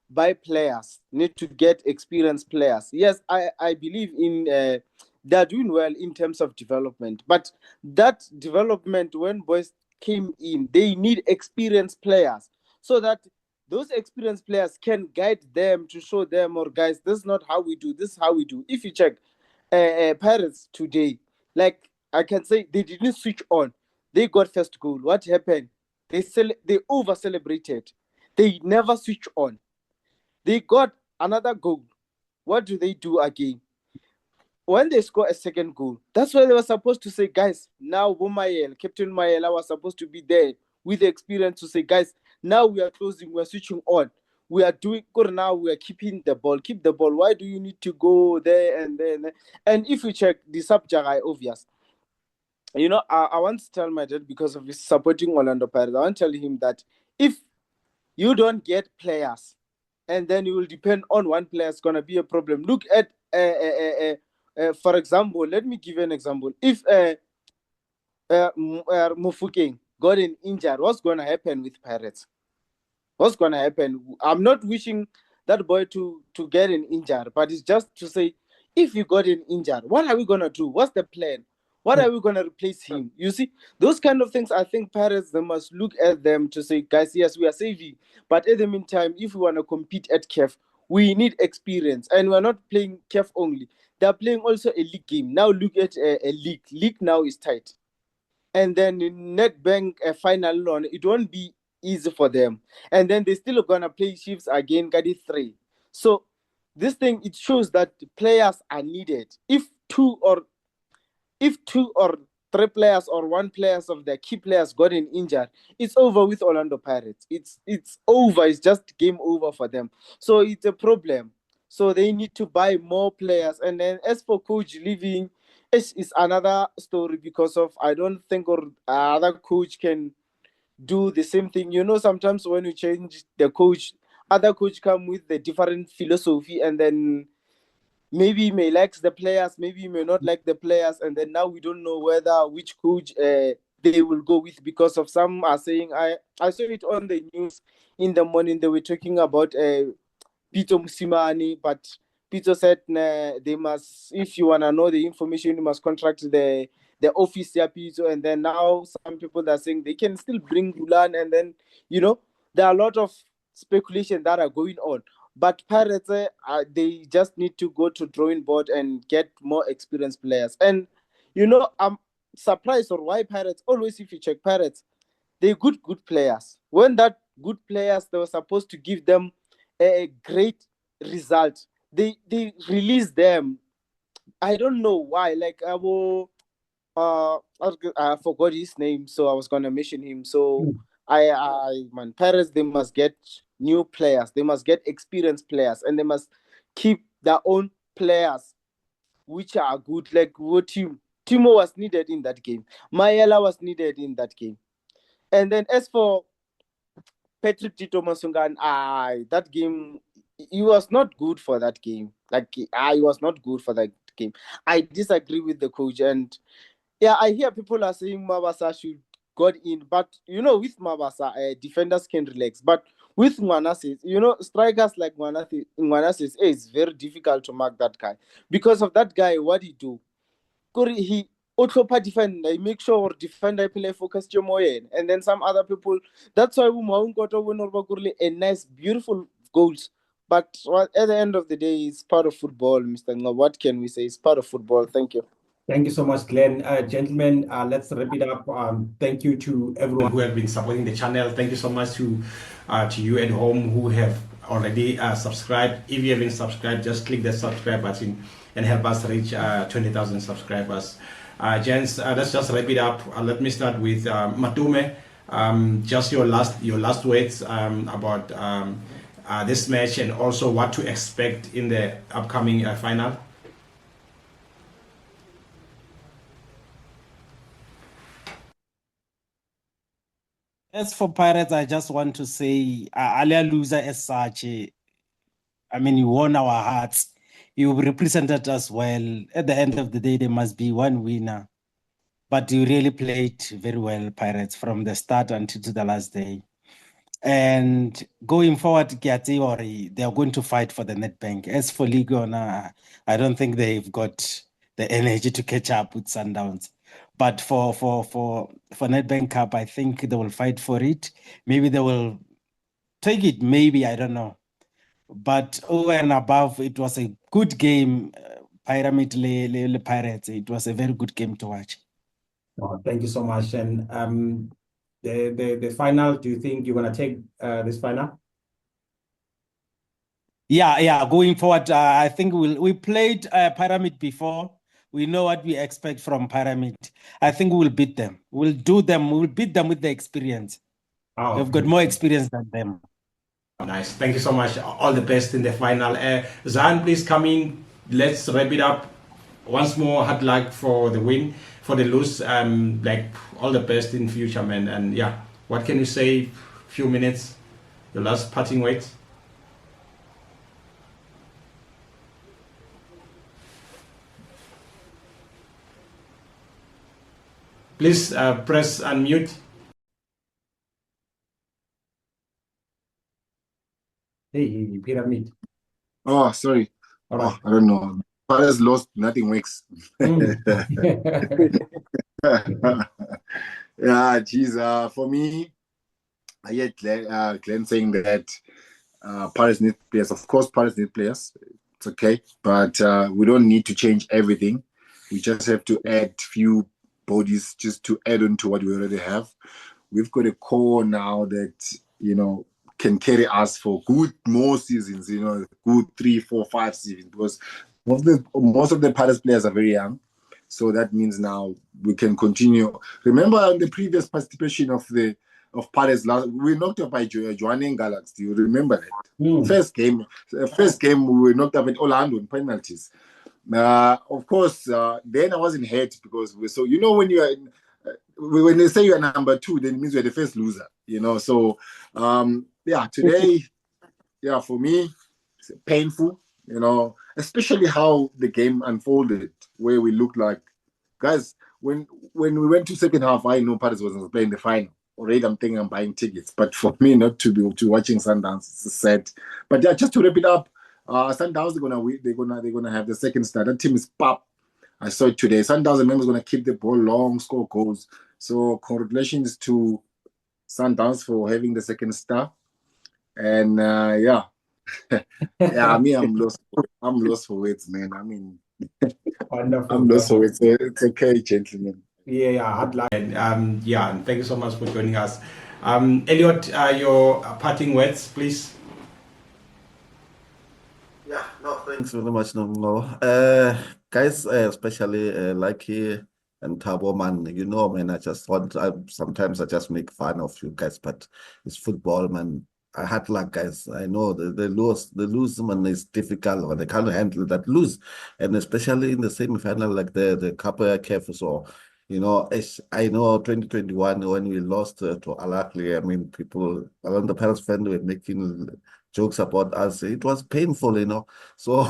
buy players, need to get experienced players. Yes, I believe in they're doing well in terms of development, but that development, when boys came in, they need experienced players so that those experienced players can guide them to show them, or guys, this is not how we do, this is how we do. If you check Pirates today, like, I can say they didn't switch on. They got first goal. What happened? They over celebrated. They never switch on. They got another goal. What do they do again? When they score a second goal, that's why they were supposed to say, guys, now Captain Mayela was supposed to be there with the experience to say, guys, now we are closing, we are switching on. We are doing good now, we are keeping the ball. Keep the ball. Why do you need to go there and then? And if you check the subject, obvious. I want to tell my dad, because of his supporting Orlando Pirates, I want to tell him that if you don't get players and then you will depend on one player, it's going to be a problem. Look at, for example, let me give you an example. If Mufukeng got an injury, what's going to happen with Pirates? What's going to happen? I'm not wishing that boy to get an injury, but it's just to say, if you got an injury, what are we going to do? What's the plan? What are we going to replace him? You see, those kind of things, I think Pirates, they must look at them to say, guys, yes, we are saving. But in the meantime, if we want to compete at CAF, we need experience. And we're not playing CAF only. They're playing also a league game. Now look at a league. League now is tight. and then in Nedbank a final on, it won't be easy for them. And then they're still gonna play Chiefs again, Gadi 3. So this thing, it shows that players are needed. If two or three players or one players of the key players got injured, it's over with Orlando Pirates. It's over. It's just game over for them. So it's a problem. So they need to buy more players. And then as for coach leaving, is another story, because of I don't think or other coach can do the same thing. Sometimes when you change the coach, other coach come with the different philosophy, and then maybe he may like the players, maybe he may not like the players, and then now we don't know which coach they will go with, because of some are saying, I saw it on the news in the morning, they were talking about Peter Musimani, but Peter said they must, if you want to know the information, you must contract the office there, Peter. And then now some people are saying they can still bring Gulan, and then there are a lot of speculation that are going on. But Pirates, they just need to go to drawing board and get more experienced players. And I'm surprised or why Pirates always, if you check Pirates, they're good players. When that good players, they were supposed to give them a great result, they release them. I don't know why. Like I forgot his name, so I was gonna mention him. So man, Paris, they must get new players, they must get experienced players, and they must keep their own players which are good. Like what Timo was needed in that game, Mayela was needed in that game. And then as for Patrick Tito Masungan, that game, he was not good for that game. Like, he was not good for that game. I disagree with the coach. And yeah, I hear people are saying Mabasa should got in. But, with Mabasa, defenders can relax. But with Mwanasis, strikers like Mwanasis, it's very difficult to mark that guy. Because of that guy, what he do? He Otropa defend, I make sure defender play focus Jomoyen, and then some other people. That's why we got a nice, beautiful goals. But at the end of the day, it's part of football, Mr. Ngo. What can we say? It's part of football. Thank you. Thank you so much, Glenn. Gentlemen, let's wrap it up. Thank you to everyone who have been supporting the channel. Thank you so much to you at home who have already subscribed. If you haven't subscribed, just click the subscribe button and help us reach 20,000 subscribers. Gents, let's just wrap it up. Let me start with Matume. Just your last words about this match, and also what to expect in the upcoming final. As for Pirates, I just want to say, Alia loser as such, I mean, you won our hearts. You represented us well. At the end of the day, there must be one winner. But you really played very well, Pirates, from the start until to the last day. And going forward, Kiati, they are going to fight for the Nedbank. As for Ligue 1, I don't think they've got the energy to catch up with Sundowns. But for Nedbank Cup, I think they will fight for it. Maybe they will take it. Maybe, I don't know. But over and above, it was a good game. Pyramid Pirates. It was a very good game to watch. Oh, thank you so much. And the final, do you think you're gonna take this final? Yeah. Going forward, I think we played Pyramid before. We know what we expect from Pyramid. I think we'll beat them. We'll beat them with the experience. Oh, We've got more experience than them. Nice. Thank you so much. All the best in the final. Zan, please come in. Let's wrap it up. Once more, hard luck for the win. For the lose, like all the best in future, man. And yeah, what can you say? Few minutes, your last parting words. Please press unmute. Hey, Pyramid. Oh, sorry. All right. I don't know. Pirates lost, nothing works. Yeah, geez. For me, I get Glenn saying that Pirates need players. Of course, Pirates need players. It's okay, but we don't need to change everything. We just have to add few bodies just to add on to what we already have. We've got a core now that, can carry us for good more seasons, good 3, 4, 5 seasons, because most of the Pirates players are very young. So that means now we can continue. Remember the previous participation of Pirates we knocked up by Joanne Galaxy. Do you remember that? First game we were knocked up at Orlando in penalties. Of course, then I wasn't hurt because when you are when they say you are number 2, then it means you're the first loser. So today, for me, it's painful. Especially how the game unfolded, where we looked like guys. When we went to second half, I know Paris was playing the final. Already, I'm thinking I'm buying tickets. But for me, not to be watching Sundowns, it's sad. But just to wrap it up, Sundowns they're gonna win. They're gonna have the second star. That team is pop. I saw it today. Sundowns members gonna keep the ball long, score goals. So congratulations to Sundowns for having the second star. And I'm lost. I'm lost for words, man. I mean, Wonderful. I'm lost for words. It's okay, gentlemen. Hard luck. And and thank you so much for joining us. Elliot, your parting words, please. Yeah, no, thanks very much. No. Guys, especially Lucky and Tabo, man, man, sometimes I just make fun of you guys, but it's football, man. I had luck, guys. I know the lose, man, is difficult, or they can't handle that lose, and especially in the semi-final, like the CAF. So, I know 2021 when we lost to Al Ahly. I mean, people around the Paris fans were making jokes about us. It was painful. So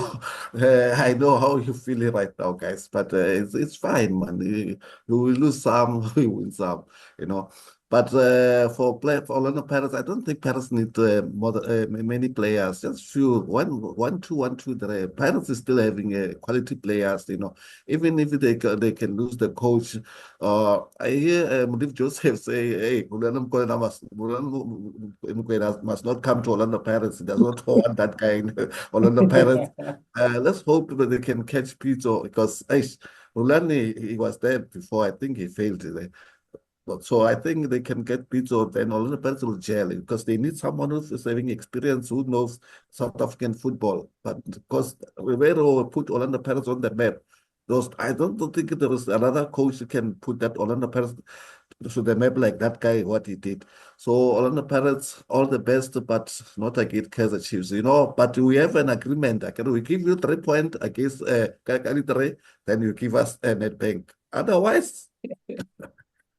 I know how you feel right now, guys. But it's fine, man. You will lose some, we win some. But for Orlando Pirates, I don't think Pirates need many players. Just few, one, two. The Pirates is still having quality players. Even if they can lose the coach. I hear Mudif Joseph say, "Hey, Orlando must not come to Orlando Pirates. He does not want that guy in Orlando Pirates." Let's hope that they can catch Pito because Orlando he was there before. I think he failed there. So I think they can get Pizzo, then Orlando Pirates will jail because they need someone who's having experience, who knows South African football. But because we will put Orlando Pirates on the map, I don't think there is another coach who can put that Orlando Pirates to the map like that guy, what he did. So Orlando Pirates, all the best, but not against Kaizer Chiefs, But we have an agreement. We give you 3 points against Kali, then you give us a net bank. Otherwise...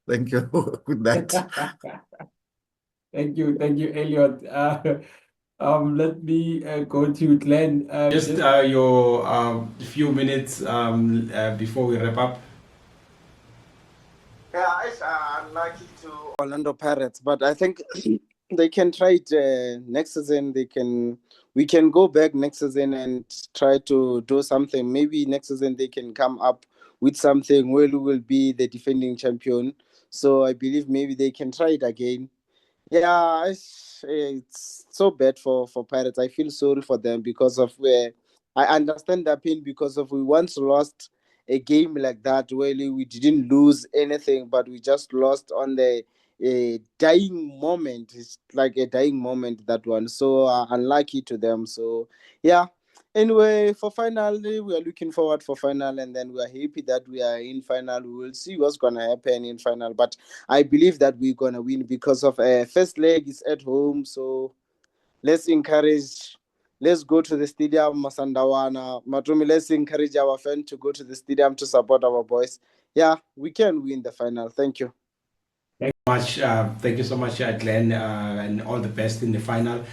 Thank you. Good night. Thank you, Elliot. Let me go to Glenn. Just your few minutes before we wrap up. Yeah, I'm lucky to Orlando Pirates, but I think they can try it next season. We can go back next season and try to do something. Maybe next season they can come up with something where we will be the defending champion. So I believe maybe they can try it again. Yeah, it's so bad for Pirates. I feel sorry for them because of where I understand their pain because of we once lost a game like that where we didn't lose anything, but we just lost on the dying moment. It's like a dying moment, that one. So unlucky to them. So yeah. Anyway, for final, we are looking forward for final, and then we are happy that we are in final. We will see what's gonna happen in final, but I believe that we're gonna win because of first leg is at home. So let's go to the stadium, Masandawana, Matumi. Let's encourage our fans to go to the stadium to support our boys. Yeah, we can win the final. Thank you. Thank you so much, Glenn, and all the best in the final.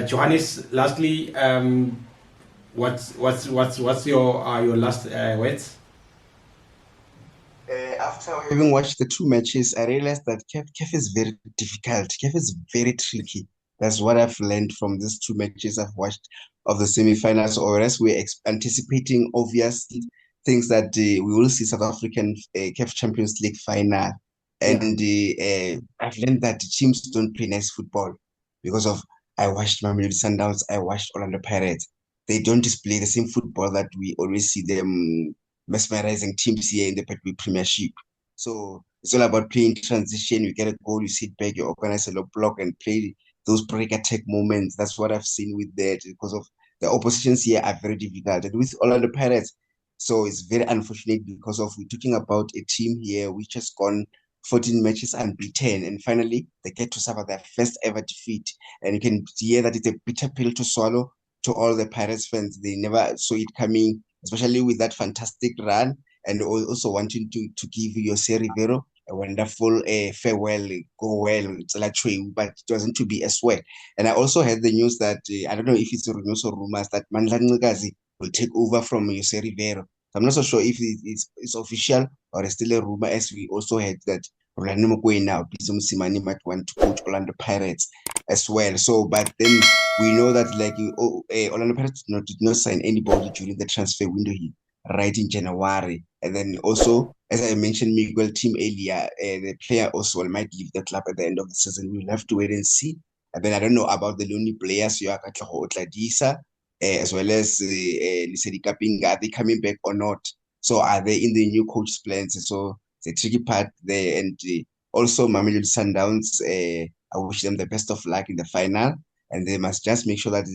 Johannes, lastly, what's your last words? After having watched the 2 matches, I realized that CAF is very difficult. CAF is very tricky. That's what I've learned from these 2 matches I've watched of the semi-finals. Or else we're anticipating obvious things that we will see South African CAF Champions League final. And I've learned that the teams don't play nice football because of I watched Mamelodi Sundowns, I watched Orlando Pirates. They don't display the same football that we always see them mesmerizing teams here in the Premiership. So it's all about playing transition. You get a goal, you sit back, you organize a low block and play those break attack moments. That's what I've seen with that, because of the oppositions here are very difficult. And with Orlando Pirates, so it's very unfortunate because of we're talking about a team here which has gone 14 matches unbeaten, and finally they get to suffer their first ever defeat. And you can hear that it's a bitter pill to swallow to all the Pirates fans. They never saw it coming, especially with that fantastic run, and also wanting to give Jose Rivero a wonderful farewell, go well, but it wasn't to be as well. And I also heard the news that, I don't know if it's news or rumors, that Mandla Ncikazi will take over from Jose Rivero. I'm not so sure if it's official or it's still a rumor, as we also heard that Rolando Mokoena, Bizo Mosimane might want to coach Orlando Pirates as well. So, but then we know that like Orlando Pirates did not sign anybody during the transfer window here, right in January. And then also, as I mentioned, Miguel team earlier, the player also might leave the club at the end of the season. We'll have to wait and see. And then I don't know about the lonely players, as well as Lisedi Kapinga, are they coming back or not? So are they in the new coach's plans? So the tricky part there. And also Mamelodi Sundowns, I wish them the best of luck in the final. And they must just make sure that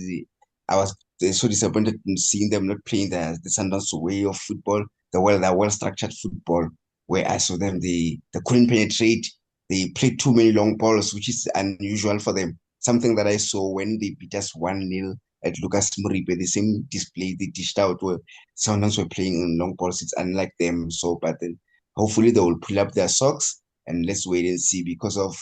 I was so disappointed in seeing them not playing the Sundowns way of football, the well-structured football, where I saw them, they couldn't penetrate. They played too many long balls, which is unusual for them. Something that I saw when they beat us 1-0 at Lucas Muribe, the same display they dished out where Sundowns were playing on long balls. It's unlike them. So, but then hopefully they will pull up their socks, and let's wait and see, because of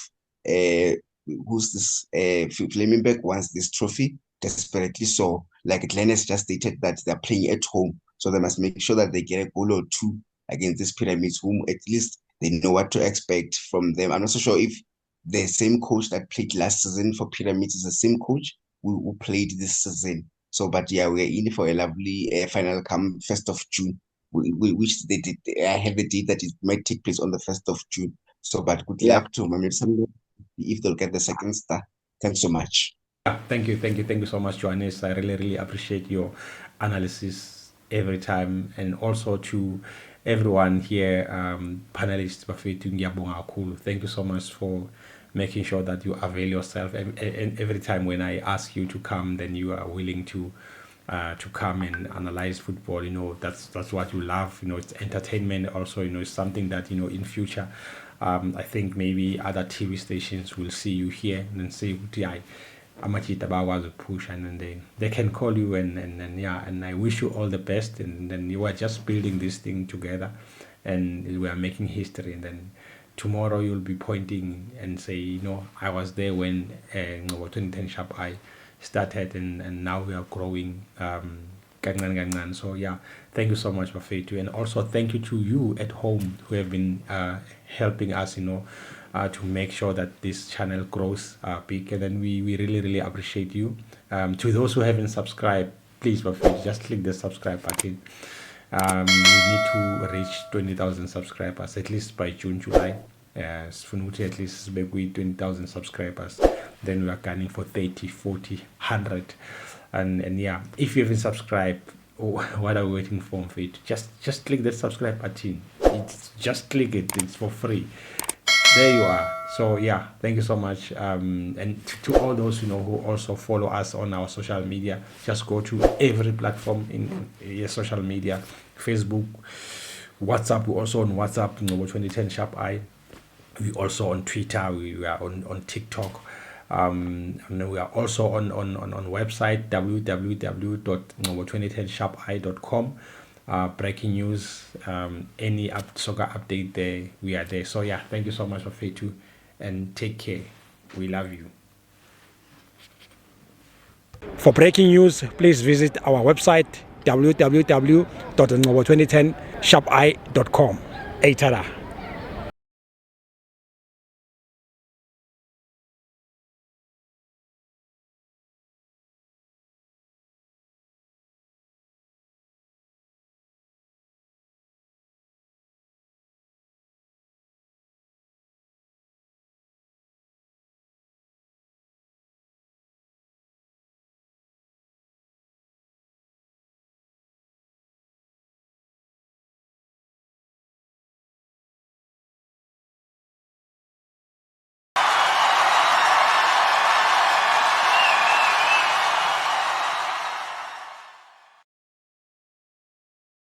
who's this Flemingberg wants this trophy desperately. So, like Glenn has just stated, that they're playing at home, so they must make sure that they get a goal or two against these Pyramids, whom at least they know what to expect from them. I'm not so sure if the same coach that played last season for Pyramids is the same coach who played this season. So, but yeah, we're in for a lovely final come 1st of June, which they did. I have the date that it might take place on the 1st of June. So, but good luck to Mamelodi if they'll get the second star. Thanks so much. Thank you so much, Johannes. I really appreciate your analysis every time, and also to everyone here, panelists. Thank you so much for making sure that you avail yourself, and every time when I ask you to come, then you are willing to come and analyze football. That's what you love. It's entertainment. Also, it's something that in future, I think maybe other TV stations will see you here and say, Amachita was a push, and then they can call you, and I wish you all the best. And then you are just building this thing together, and we are making history. And then tomorrow you'll be pointing and say, I was there when 2010 Sharp I started, and now we are growing. So yeah, thank you so much, Bafetu, and also thank you to you at home who have been helping us, to make sure that this channel grows big. And then we really appreciate you. To those who haven't subscribed, please, Bafetu, just click the subscribe button. We need to reach 20,000 subscribers at least by June, July. At least maybe 20,000 subscribers. Then we are gunning for 30, 40, 100. And yeah, if you haven't subscribed, what are we waiting for? Just click the subscribe button. Just click it. It's for free. There you are. So yeah, thank you so much. And to all those who also follow us on our social media, just go to every platform in your social media, Facebook, WhatsApp. We're also on WhatsApp, 2010 Sharp I. We also on Twitter. We are on TikTok. And we are also on website www.2010sharpi.com. Breaking news, any soccer update there, we are there. So yeah, thank you so much for Fetu, and take care. We love you. For breaking news, please visit our website www.2010sharpi.com.